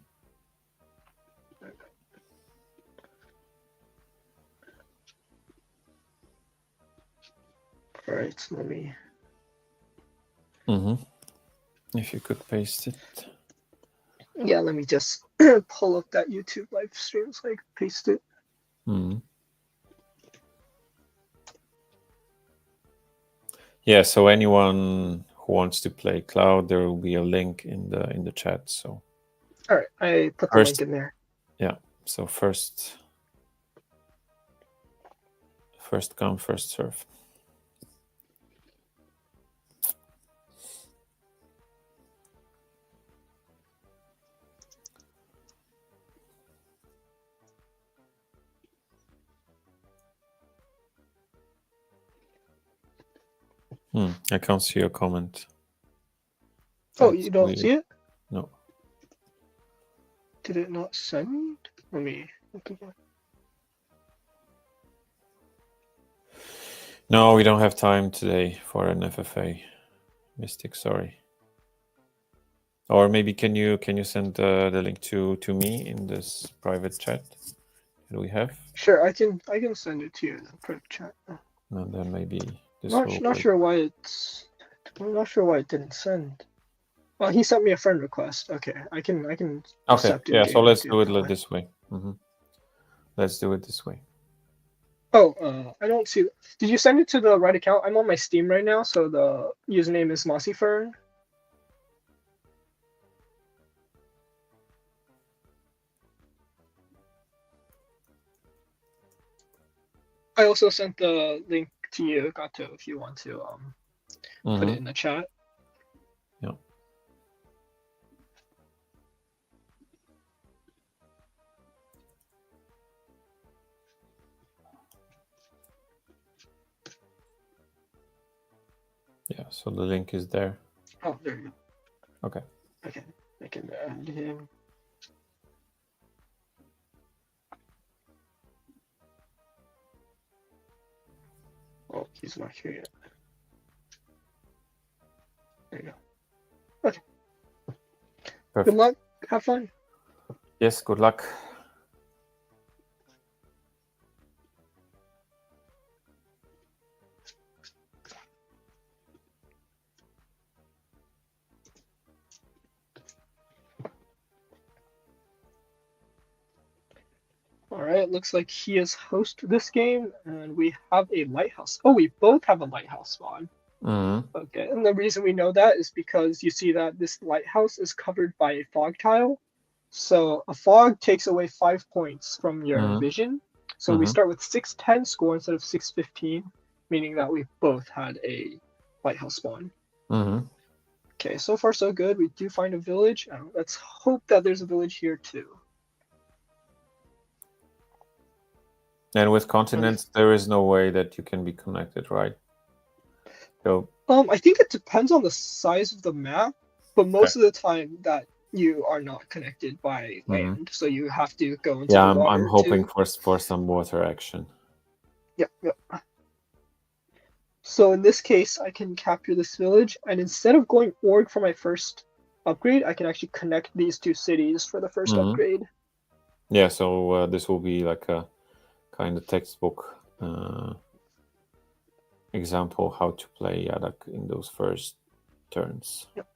All right, let me. If you could paste it. Yeah, let me just pull up that YouTube live stream so I can paste it. Yeah, so anyone who wants to play Cloud, there will be a link in the chat. So. All right, I put the link in there. Yeah. So first come, first serve. I can't see your comment. Oh, you don't see it? No. Did it not send? Let me look again. No, we don't have time today for an FFA. Mystic, sorry. Or maybe can you send the link to me in this private chat that we have? Sure, I can send it to you in the private chat. And then maybe this not sure why I'm not sure why it didn't send. Well, he sent me a friend request. Okay, I can accept it. Yeah, so let's do it this way. Let's do it this way. Oh, I don't see. Did you send it to the right account? I'm on my Steam right now, so the username is MossyFern. I also sent the link to you, Gato, if you want to put it in the chat. Yeah. Yeah, so the link is there. Oh, there you go. Okay. Okay, I can add him. Oh, he's not here yet. There you go. Okay. Perfect. Good luck. Have fun. Yes, good luck. right, looks like he is host this game, and we have a lighthouse. Oh, we both have a lighthouse spawn. Okay, and the reason we know that is because you see that this lighthouse is covered by a fog tile. So a fog takes away 5 points from your vision. So we start with 610 score instead of 615, meaning that we both had a lighthouse spawn. Okay, so far so good. We do find a village. Let's hope that there's a village here too. And with continents, there is no way that you can be connected, right? So, I think it depends on the size of the map, but most of the time that you are not connected by land, so you have to go into the water. I'm hoping for some water action. Yep. So in this case, I can capture this village, and instead of going org for my first upgrade, I can actually connect these two cities for the first upgrade. Yeah, so this will be like a kind of textbook example how to play Yadakk in those first turns. Yep.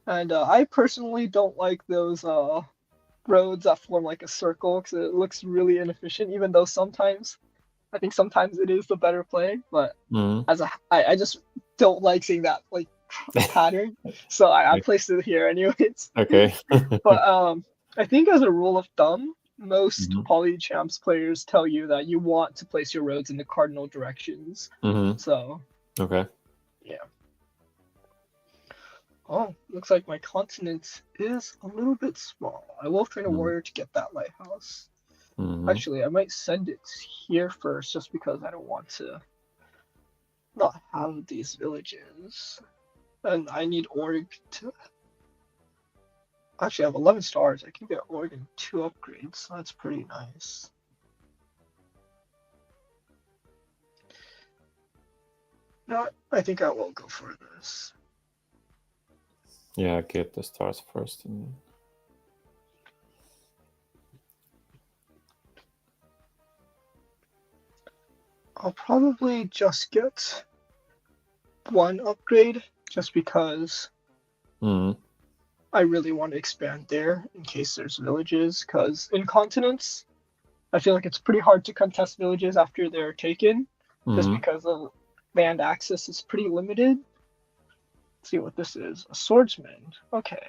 And I personally don't like those roads that form like a circle because it looks really inefficient, even though I think sometimes it is the better play, but I just don't like seeing that like pattern, so I placed it here anyways. Okay. But I think as a rule of thumb, most Polychamps players tell you that you want to place your roads in the cardinal directions. So okay. Yeah. Oh, looks like my continent is a little bit small. I will train a warrior to get that lighthouse. Actually, I might send it here first just because I don't want to not have these villages. And I need org to... Actually, I have 11 stars. I can get org in 2 upgrades, so that's pretty nice. No, I think I will go for this. Yeah, get the stars first. I'll probably just get 1 upgrade just because I really want to expand there in case there's villages, because in continents, I feel like it's pretty hard to contest villages after they're taken, just because the land access is pretty limited. Let's see what this is. A swordsman. Okay.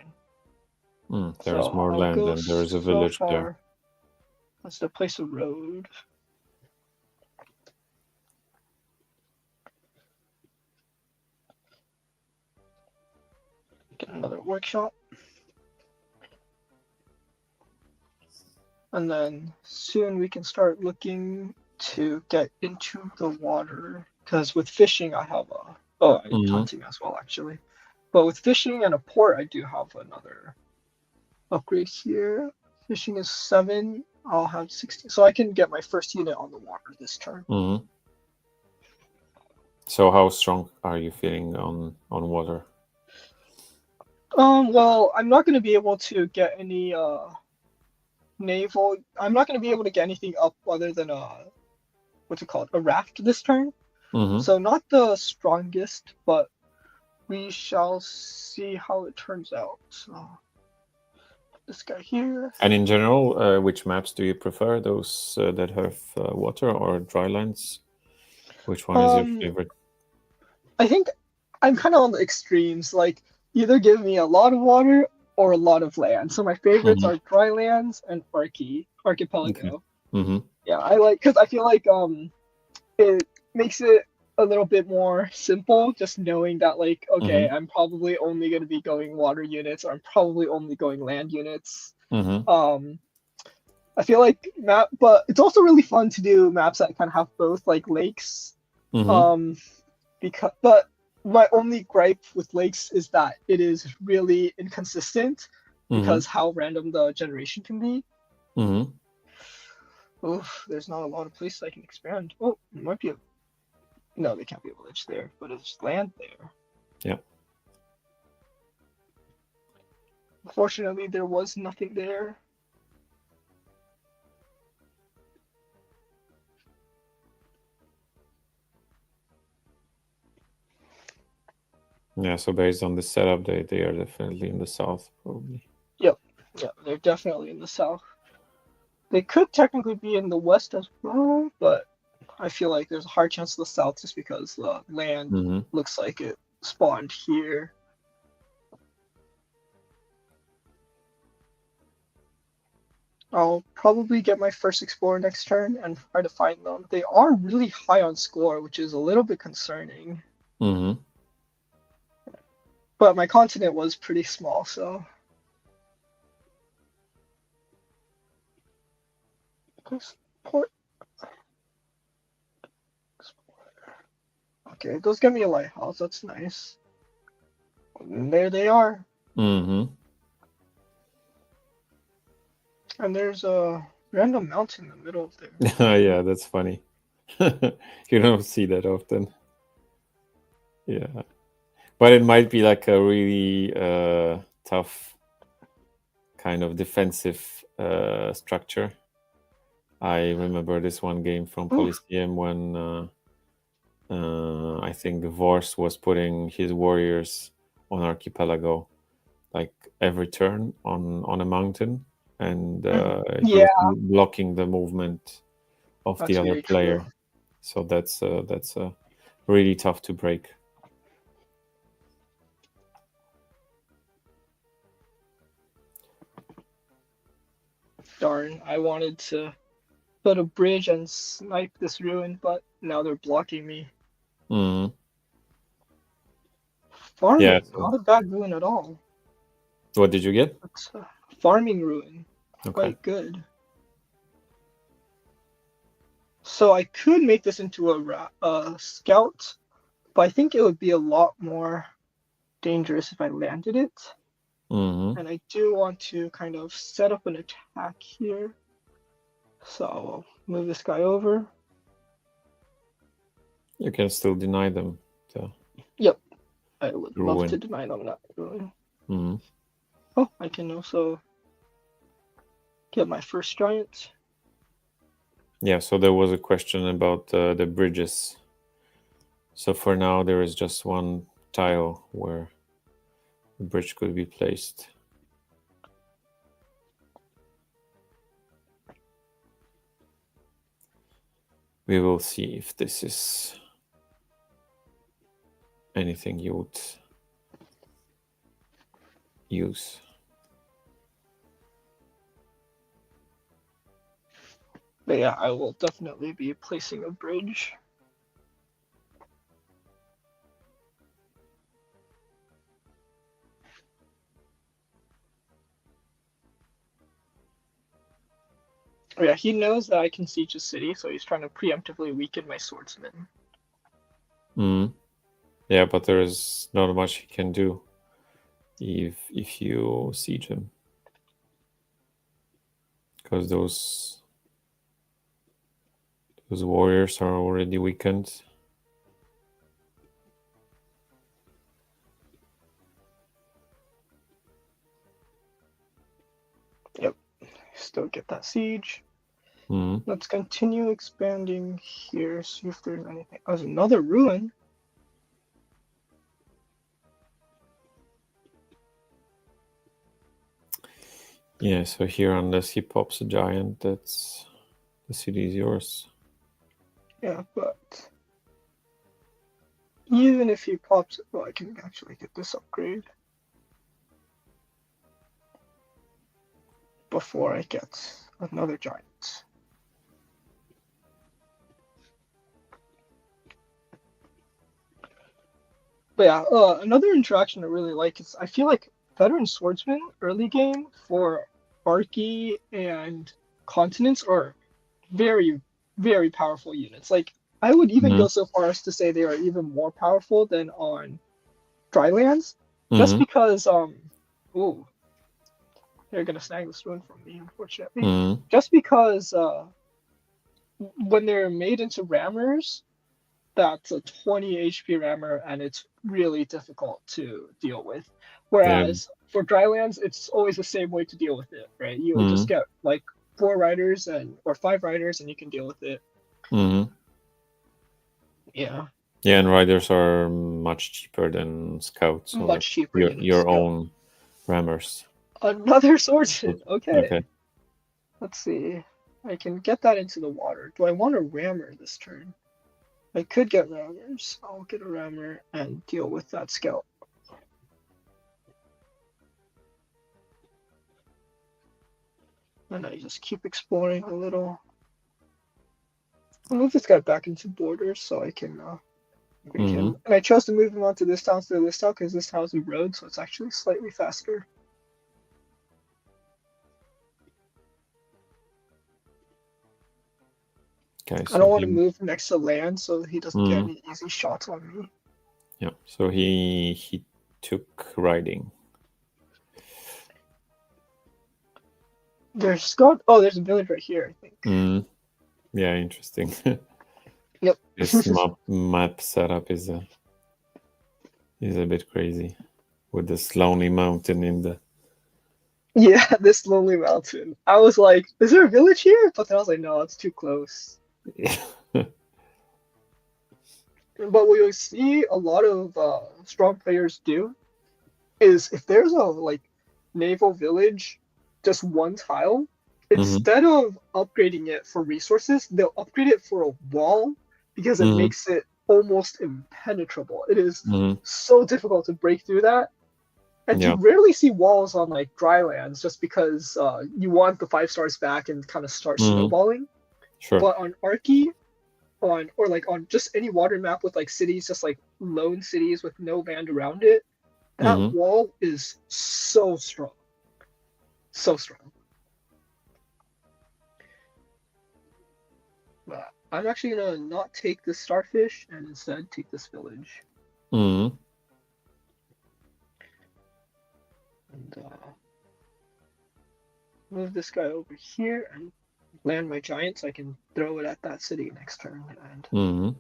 There's more land and there's a village there. Let's place a road. Get another workshop. And then soon we can start looking to get into the water. Because with fishing, I have hunting as well, actually. But with fishing and a port, I do have another upgrade here. Fishing is 7. I'll have 16. So I can get my first unit on the water this turn. So how strong are you feeling on water? Well, I'm not going to be able to get any naval. I'm not going to be able to get anything up other than what's it called? A raft this turn. So not the strongest, but we shall see how it turns out. So this guy here. And in general, which maps do you prefer? Those that have water or dry lands? Which one is your favorite? I think I'm kind of on the extremes. Like either give me a lot of water or a lot of land. So my favorites are dry lands and archipelago. Yeah, I like, because I feel like it makes it a little bit more simple, just knowing that like, okay, I'm probably only going to be going water units, or I'm probably only going land units. I feel like but it's also really fun to do maps that kind of have both, like lakes. But my only gripe with lakes is that it is really inconsistent because how random the generation can be. Oof, there's not a lot of places I can expand. Oh, it might be no, there can't be a village there, but it's land there. Yeah. Unfortunately, there was nothing there. Yeah, so based on the setup, they are definitely in the south, probably. Yep. Yeah, they're definitely in the south. They could technically be in the west as well, but I feel like there's a hard chance of the south just because the land looks like it spawned here. I'll probably get my first explorer next turn and try to find them. They are really high on score, which is a little bit concerning. But my continent was pretty small, so. Okay, those give me a lighthouse. That's nice. And there they are. Mm-hmm. And there's a random mountain in the middle of there. Yeah, that's funny. You don't see that often. Yeah. But it might be like a really tough kind of defensive structure. I remember this one game from Polytopia when I think Vorse was putting his warriors on Archipelago like every turn on a mountain, and he was blocking the movement of the other player. True. So that's really tough to break. Darn, I wanted to put a bridge and snipe this ruin, but now they're blocking me. Farming, Yeah, not a bad ruin at all. What did you get? It's a farming ruin, Okay. quite good. So I could make this into a scout, but I think it would be a lot more dangerous if I landed it. And I do want to kind of set up an attack here. So I'll move this guy over. You can still deny them. Yep. I would love to deny them that ruin. Oh, I can also get my first giant. Yeah, so there was a question about the bridges. So for now, there is just one tile where the bridge could be placed. We will see if this is anything you would use. But yeah, I will definitely be placing a bridge. Oh yeah, he knows that I can siege a city, so he's trying to preemptively weaken my swordsman. Yeah, but there is not much he can do if you siege him, because those warriors are already weakened. Yep, still get that siege. Let's continue expanding here, see if there's anything. Oh, there's another ruin. Yeah, so here unless he pops a giant, that's the city is yours. Yeah, but even if he pops, well, I can actually get this upgrade before I get another giant. But yeah, another interaction I really like is I feel like Veteran Swordsman early game for Archie and Continents are very, very powerful units. Like I would even go so far as to say they are even more powerful than on Drylands, just because ooh, they're gonna snag this one from me, unfortunately. Just because when they're made into rammers, that's a 20 HP rammer and it's really difficult to deal with. Whereas for Drylands, it's always the same way to deal with it, right? You would just get like 4 riders or 5 riders and you can deal with it. Yeah. Yeah, and riders are much cheaper than scouts. So much cheaper. Your own rammers. Another swordsman. Okay. Okay. Let's see. I can get that into the water. Do I want a rammer this turn? I could get rammers. I'll get a rammer and deal with that scout. And I just keep exploring a little. I'll move this guy back into borders so I can read him. And I chose to move him onto this town instead of this town because this town is a road, so it's actually slightly faster. Okay, I don't want to move next to land so he doesn't get any easy shots on me. Yeah, so he took riding. There's there's a village right here, I think. Yeah, interesting. Yep. This map setup is a bit crazy with this lonely mountain in the. Yeah, this lonely mountain. I was like, is there a village here? But then I was like, no, it's too close. But what you'll see a lot of strong players do is if there's a naval village, just one tile, instead of upgrading it for resources, they'll upgrade it for a wall because it makes it almost impenetrable. It is so difficult to break through that. And you rarely see walls on dry lands just because you want the 5 stars back and kind of start snowballing. Sure. But on Arky, on just any water map with cities, just lone cities with no land around it, that wall is so strong. So strong. But I'm actually gonna not take this starfish and instead take this village. And move this guy over here and land my giant so I can throw it at that city next turn. And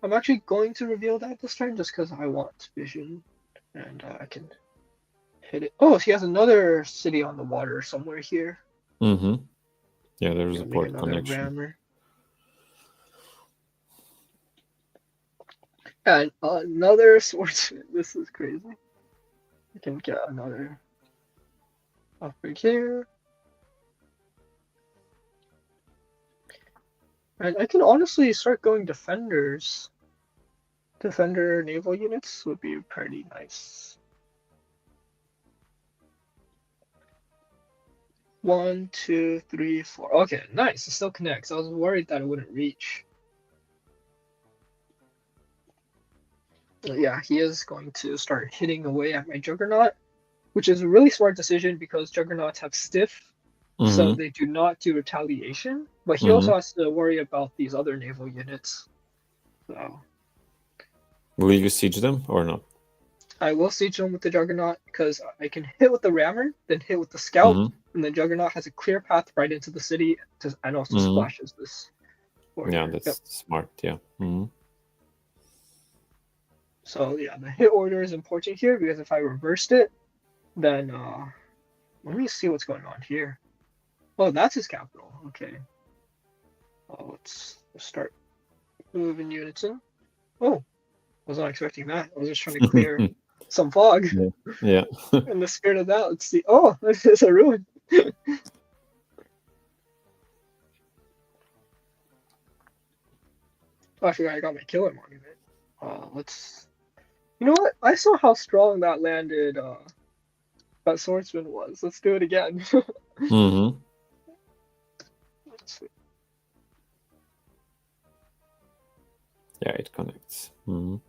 I'm actually going to reveal that this turn just because I want vision and I can hit it. Oh, he has another city on the water somewhere here. Yeah, there's a port connection. Rammer. And another swordsman. This is crazy. I can get another upgrade here. And I can honestly start going defenders. Defender naval units would be pretty nice. 1, 2, 3, 4. Okay, nice. It still connects. I was worried that it wouldn't reach. But yeah, he is going to start hitting away at my Juggernaut, which is a really smart decision because Juggernauts have stiff, so they do not do retaliation. But he also has to worry about these other naval units. So, will you siege them or not? I will siege them with the Juggernaut because I can hit with the rammer, then hit with the scout, and the Juggernaut has a clear path right into the city and also splashes this warrior. Yeah, that's smart. Yeah. So yeah, the hit order is important here because if I reversed it, then let me see what's going on here. Oh, that's his capital. Okay. Let's start moving units in. Oh, was not expecting that. I was just trying to clear some fog. Yeah. In the spirit of that, let's see. Oh, this is a ruin. Oh, I forgot I got my killer monument. Let's. You know what? I saw how strong that landed. That swordsman was. Let's do it again. Let's see. Yeah, it connects. And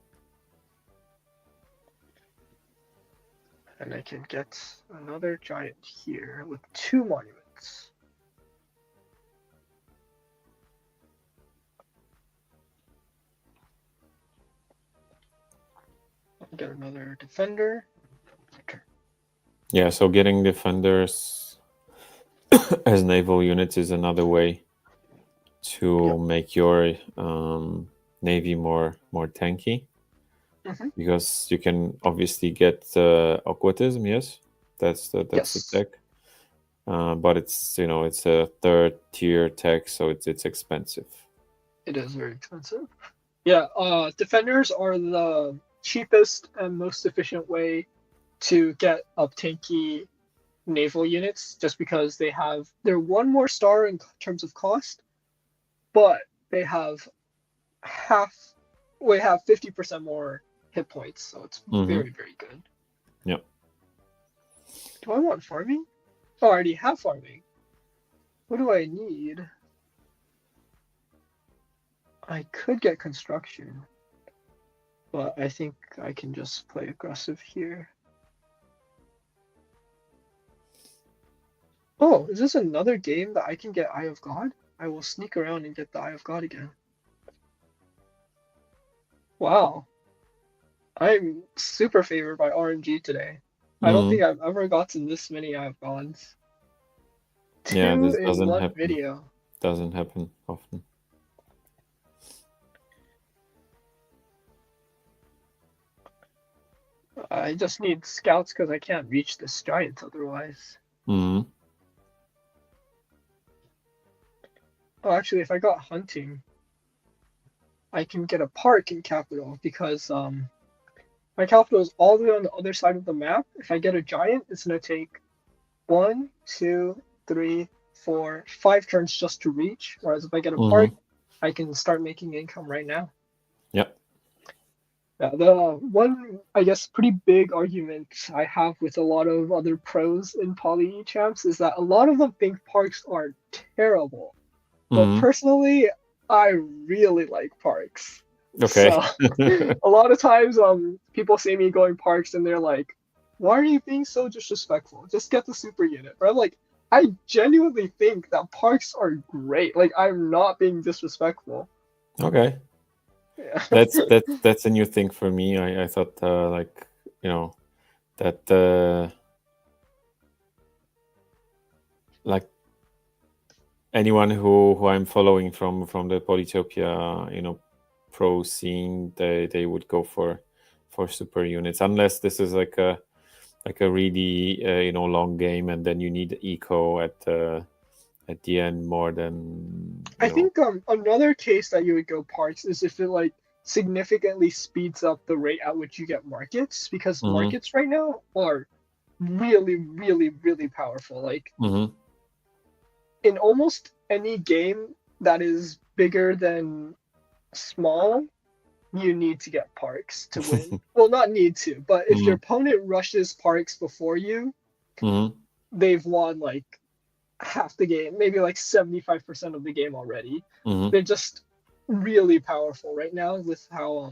I can get another giant here with 2 monuments. I'll get another defender. Yeah, so getting defenders as naval units is another way to make your navy more tanky. Because you can obviously get aquatism, yes, that's the tech, but it's it's a 3rd tier tech, so it's expensive. It is very expensive. Yeah, defenders are the cheapest and most efficient way to get up tanky naval units just because they're one more star in terms of cost, but they have 50% more hit points, so it's very, very good. Yep. Do I want farming? Oh, I already have farming. What do I need? I could get construction, but I think I can just play aggressive here. Oh, is this another game that I can get Eye of God? I will sneak around and get the Eye of God again. Wow. I'm super favored by RNG today. I don't think I've ever gotten this many Eye of Gods. Yeah, this Two in doesn't one happen. video. Doesn't happen often. I just need scouts because I can't reach this giant otherwise. Mm-hmm. Oh, actually, if I got hunting, I can get a park in capital because my capital is all the way on the other side of the map. If I get a giant, it's gonna take 1, 2, 3, 4, 5 turns just to reach. Whereas if I get a park, I can start making income right now. Yep. Yeah, the one, I guess, pretty big argument I have with a lot of other pros in Poly champs is that a lot of them think parks are terrible. But personally, I really like parks. Okay. So a lot of times people see me going parks and they're like, why are you being so disrespectful? Just get the super unit. But I'm like, I genuinely think that parks are great. Like, I'm not being disrespectful. Okay. Yeah. That's a new thing for me. I thought like, you know, that like anyone who I'm following from the Polytopia, you know, pro scene, they would go for super units, unless this is like a really you know, long game, and then you need eco at the end more than. I think another case that you would go parks is if it like significantly speeds up the rate at which you get markets, because markets right now are really, really, really powerful. Like in almost any game that is bigger than small, you need to get parks to win. Well, not need to, but if your opponent rushes parks before you, they've won like half the game, maybe like 75% of the game already. They're just really powerful right now with how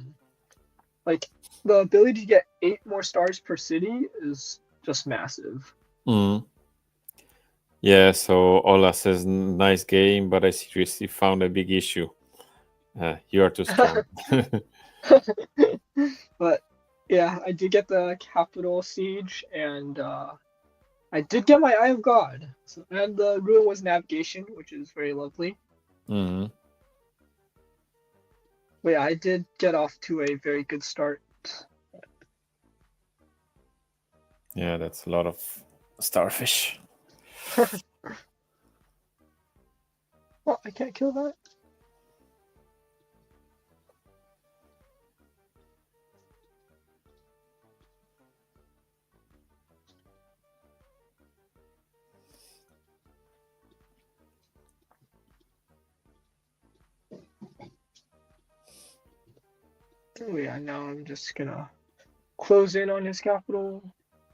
like the ability to get 8 more stars per city is just massive. Yeah, so Ola says, nice game, but I seriously found a big issue. You are too strong. But yeah, I did get the capital siege, and I did get my Eye of God. So, and the ruin was navigation, which is very lovely. But yeah, I did get off to a very good start. Yeah, that's a lot of starfish. Well, I can't kill that. Oh yeah, now I'm just gonna close in on his capital.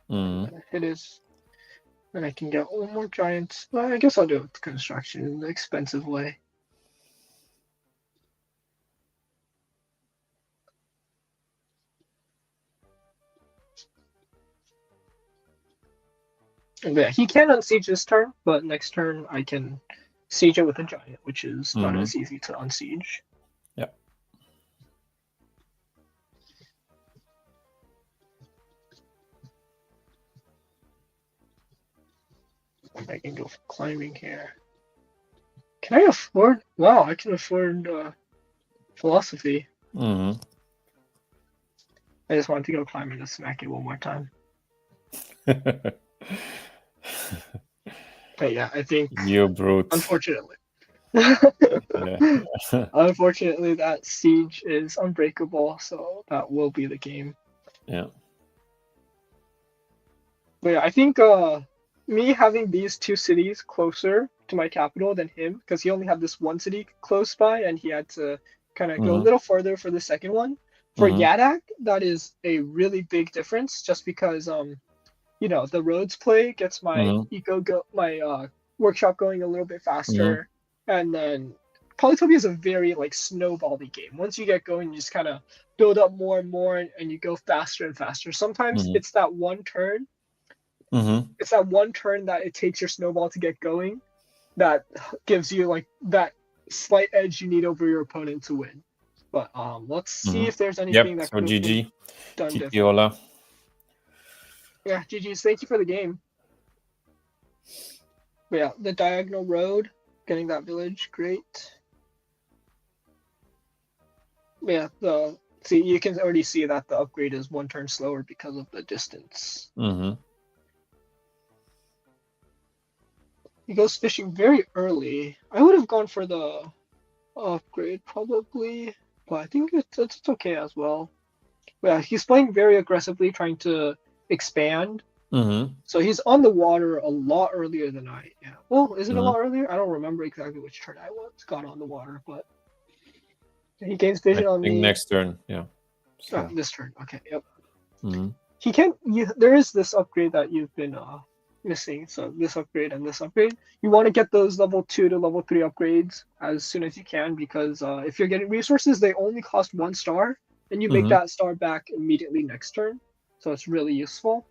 Hit his. Then I can get one more giant. Well, I guess I'll do it with construction in the expensive way. And yeah, he can unsiege this turn, but next turn I can siege it with a giant, which is not as easy to unsiege. Yeah. I can go for climbing here. Can I afford? Wow, I can afford philosophy. I just wanted to go climbing to smack it one more time. But yeah, I think you brute. Unfortunately. Unfortunately, that siege is unbreakable, so that will be the game. Yeah. But yeah, I think me having these two cities closer to my capital than him, because he only had this one city close by, and he had to kind of go a little further for the second one. For Yadakk, that is a really big difference, just because you know, the roads play gets my workshop going a little bit faster, and then Polytopia is a very like snowbally game. Once you get going, you just kind of build up more and more, and you go faster and faster. Sometimes it's that one turn. It's that one turn that it takes your snowball to get going that gives you like that slight edge you need over your opponent to win. But let's see if there's anything that could have been done different. Yeah, GG's. Thank you for the game. But yeah, the diagonal road, getting that village, great. Yeah, see, you can already see that the upgrade is one turn slower because of the distance. He goes fishing very early. I would have gone for the upgrade probably, but I think it's okay as well. Yeah, he's playing very aggressively, trying to expand. So he's on the water a lot earlier than I am. Well, is it a lot earlier? I don't remember exactly which turn I got on the water, but he gains vision on me. Next turn, yeah. So. This turn, okay, yep. He can. There is this upgrade that you've been missing. So this upgrade and this upgrade. You want to get those level 2 to level 3 upgrades as soon as you can, because if you're getting resources, they only cost 1 star, and you make that star back immediately next turn. So it's really useful.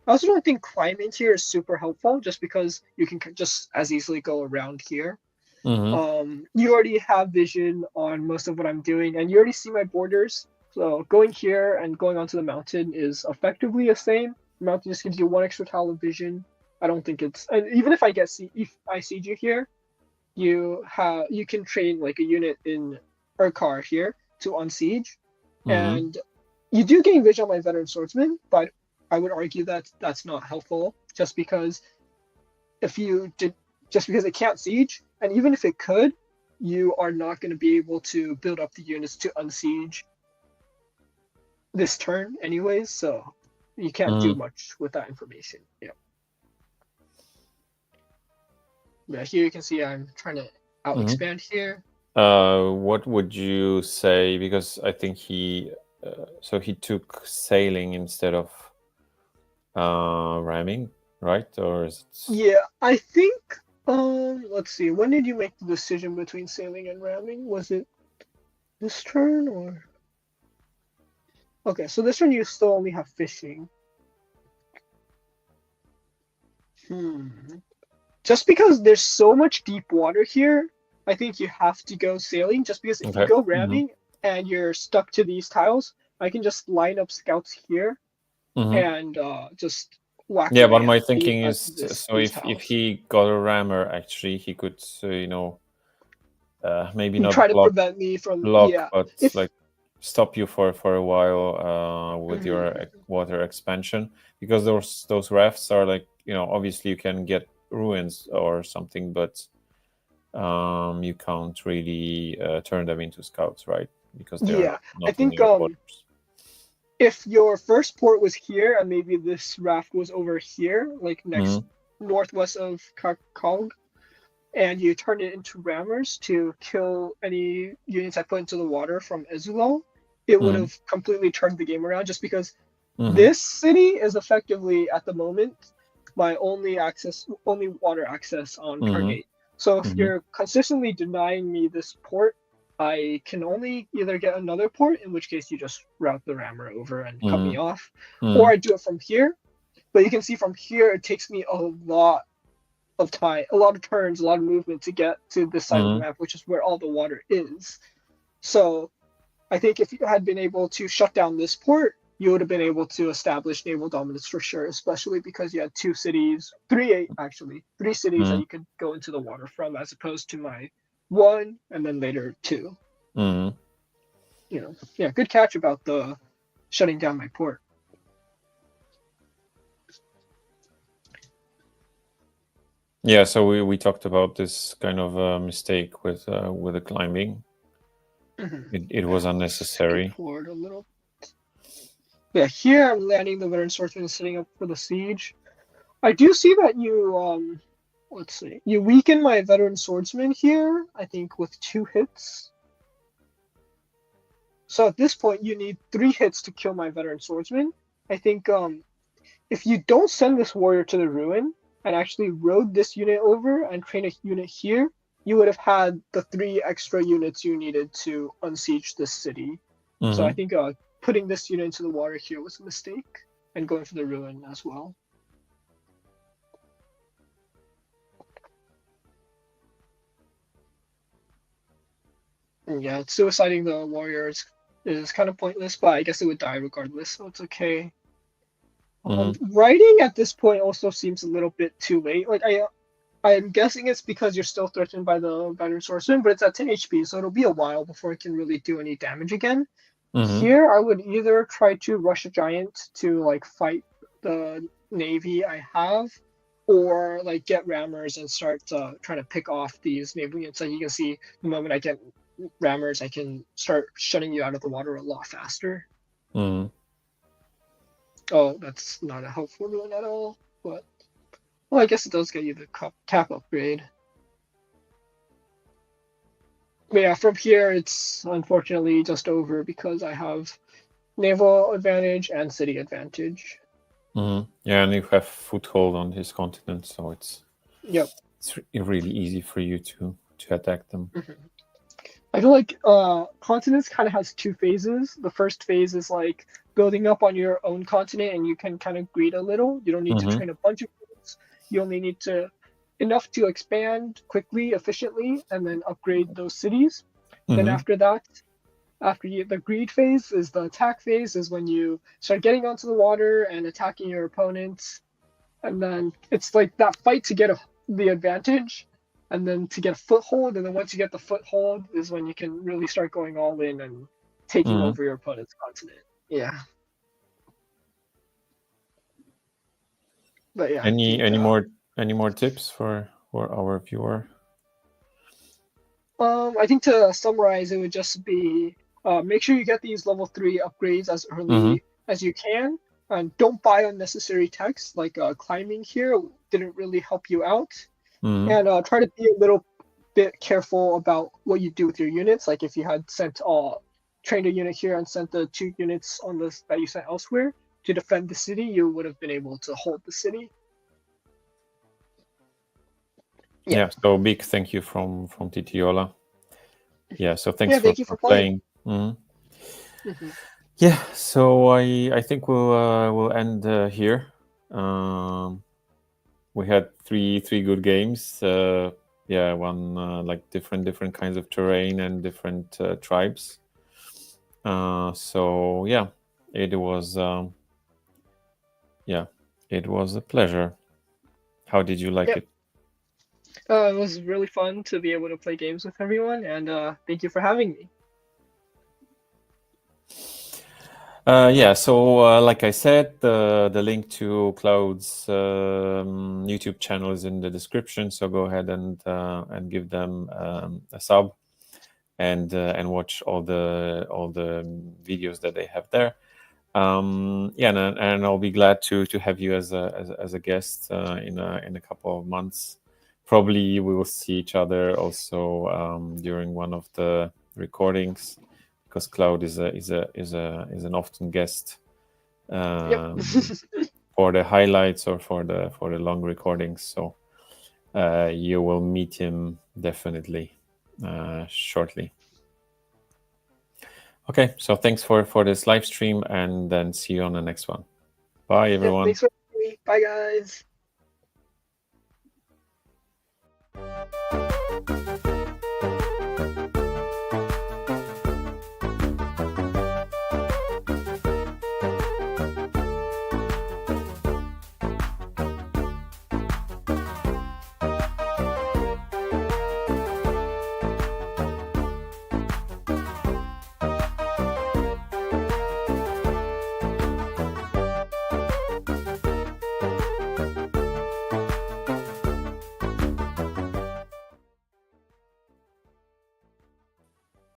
I also don't think climbing here is super helpful, just because you can just as easily go around here. You already have vision on most of what I'm doing, and you already see my borders. So going here and going onto the mountain is effectively the same. The mountain just gives you 1 extra tile of vision. I don't think it's, and even if I siege you here, you can train like a unit in URKAZ here to unsiege, and you do gain vision on my veteran swordsman, but I would argue that that's not helpful, just because it can't siege, and even if it could, you are not going to be able to build up the units to unsiege this turn anyways, so you can't do much with that information. Yeah, here you can see I'm trying to out expand here. What would you say, because I think he took sailing instead of ramming, right? Or is it... Yeah, I think let's see, when did you make the decision between sailing and ramming? Was it this turn or... Okay, so this turn you still only have fishing. Just because there's so much deep water here, I think you have to go sailing, just because if you go ramming and you're stuck to these tiles, I can just line up scouts here and just whack. Yeah, but my thinking is, so if he got a rammer, actually, he could, maybe not try to prevent me from but like stop you for a while with your water expansion, because those rafts are like, obviously you can get ruins or something, but you can't really turn them into scouts, right? Because they're not, I think if your first port was here and maybe this raft was over here, like next northwest of Cloudglidder, and you turn it into rammers to kill any units I put into the water from Ezulol, it would have completely turned the game around, just because this city is effectively, at the moment, my only water access on Target. So if you're consistently denying me this port, I can only either get another port, in which case you just route the rammer over and cut me off, or I do it from here. But you can see from here, it takes me a lot of time, a lot of turns, a lot of movement to get to this side of the map, which is where all the water is. So I think if you had been able to shut down this port, you would have been able to establish naval dominance for sure, especially because you had 2 cities, 3 cities that you could go into the water from, as opposed to my 1 and then later 2. Yeah, good catch about the shutting down my port. Yeah, so we talked about this kind of mistake with the climbing. It was unnecessary. Forward a little. Yeah, here I'm landing the veteran swordsman and setting up for the siege. I do see that you let's see, you weaken my veteran swordsman here, I think with 2 hits. So at this point you need 3 hits to kill my veteran swordsman. I think if you don't send this warrior to the ruin and actually rode this unit over and train a unit here, you would have had the 3 extra units you needed to unsiege this city. So I think putting this unit into the water here was a mistake, and going for the ruin as well. And yeah, suiciding the warriors is kind of pointless, but I guess it would die regardless, so it's okay. Writing at this point also seems a little bit too late. Like I'm guessing it's because you're still threatened by the veteran swordsman, but it's at 10 HP, so it'll be a while before it can really do any damage again. Here, I would either try to rush a giant to like fight the navy I have, or like get rammers and start trying to pick off these naval units. Like you can see, the moment I get rammers, I can start shutting you out of the water a lot faster. Oh, that's not a helpful rune at all, but well, I guess it does get you the cap upgrade. But yeah, from here it's unfortunately just over because I have naval advantage and city advantage. Yeah, and you have foothold on his continent, so it's really easy for you to attack them. I feel like continents kind of has 2 phases. The first phase is like building up on your own continent, and you can kind of greed a little. You don't need to train a bunch of units. You only need enough to expand quickly, efficiently, and then upgrade those cities. Then after that, the greed phase is the attack phase, is when you start getting onto the water and attacking your opponents. And then it's like that fight to get the advantage, and then to get a foothold. And then once you get the foothold is when you can really start going all in and taking over your opponent's continent. Yeah. But yeah. Any more tips for our viewer? I think to summarize, it would just be make sure you get these level 3 upgrades as early as you can, and don't buy unnecessary techs. Like climbing here didn't really help you out, and try to be a little bit careful about what you do with your units. Like if you had trained a unit here and sent the 2 units on this that you sent elsewhere to defend the city, you would have been able to hold the city. Yeah, so big thank you from Titiola. Yeah, so thank you for playing. Yeah, so I think we'll end here. We had three good games. Yeah, one like different kinds of terrain and different tribes. So yeah, it was a pleasure. How did you like it? It was really fun to be able to play games with everyone, and thank you for having me. Yeah, so like I said, the link to Cloud's YouTube channel is in the description. So go ahead and give them a sub, and watch all the videos that they have there. Yeah, and I'll be glad to have you as a guest in a couple of months. Probably we will see each other also during one of the recordings, because Cloud is an often guest for the highlights or for the long recordings. So you will meet him definitely shortly. Okay, so thanks for this live stream, and then see you on the next one. Bye, everyone. Thanks for having me. Bye, guys.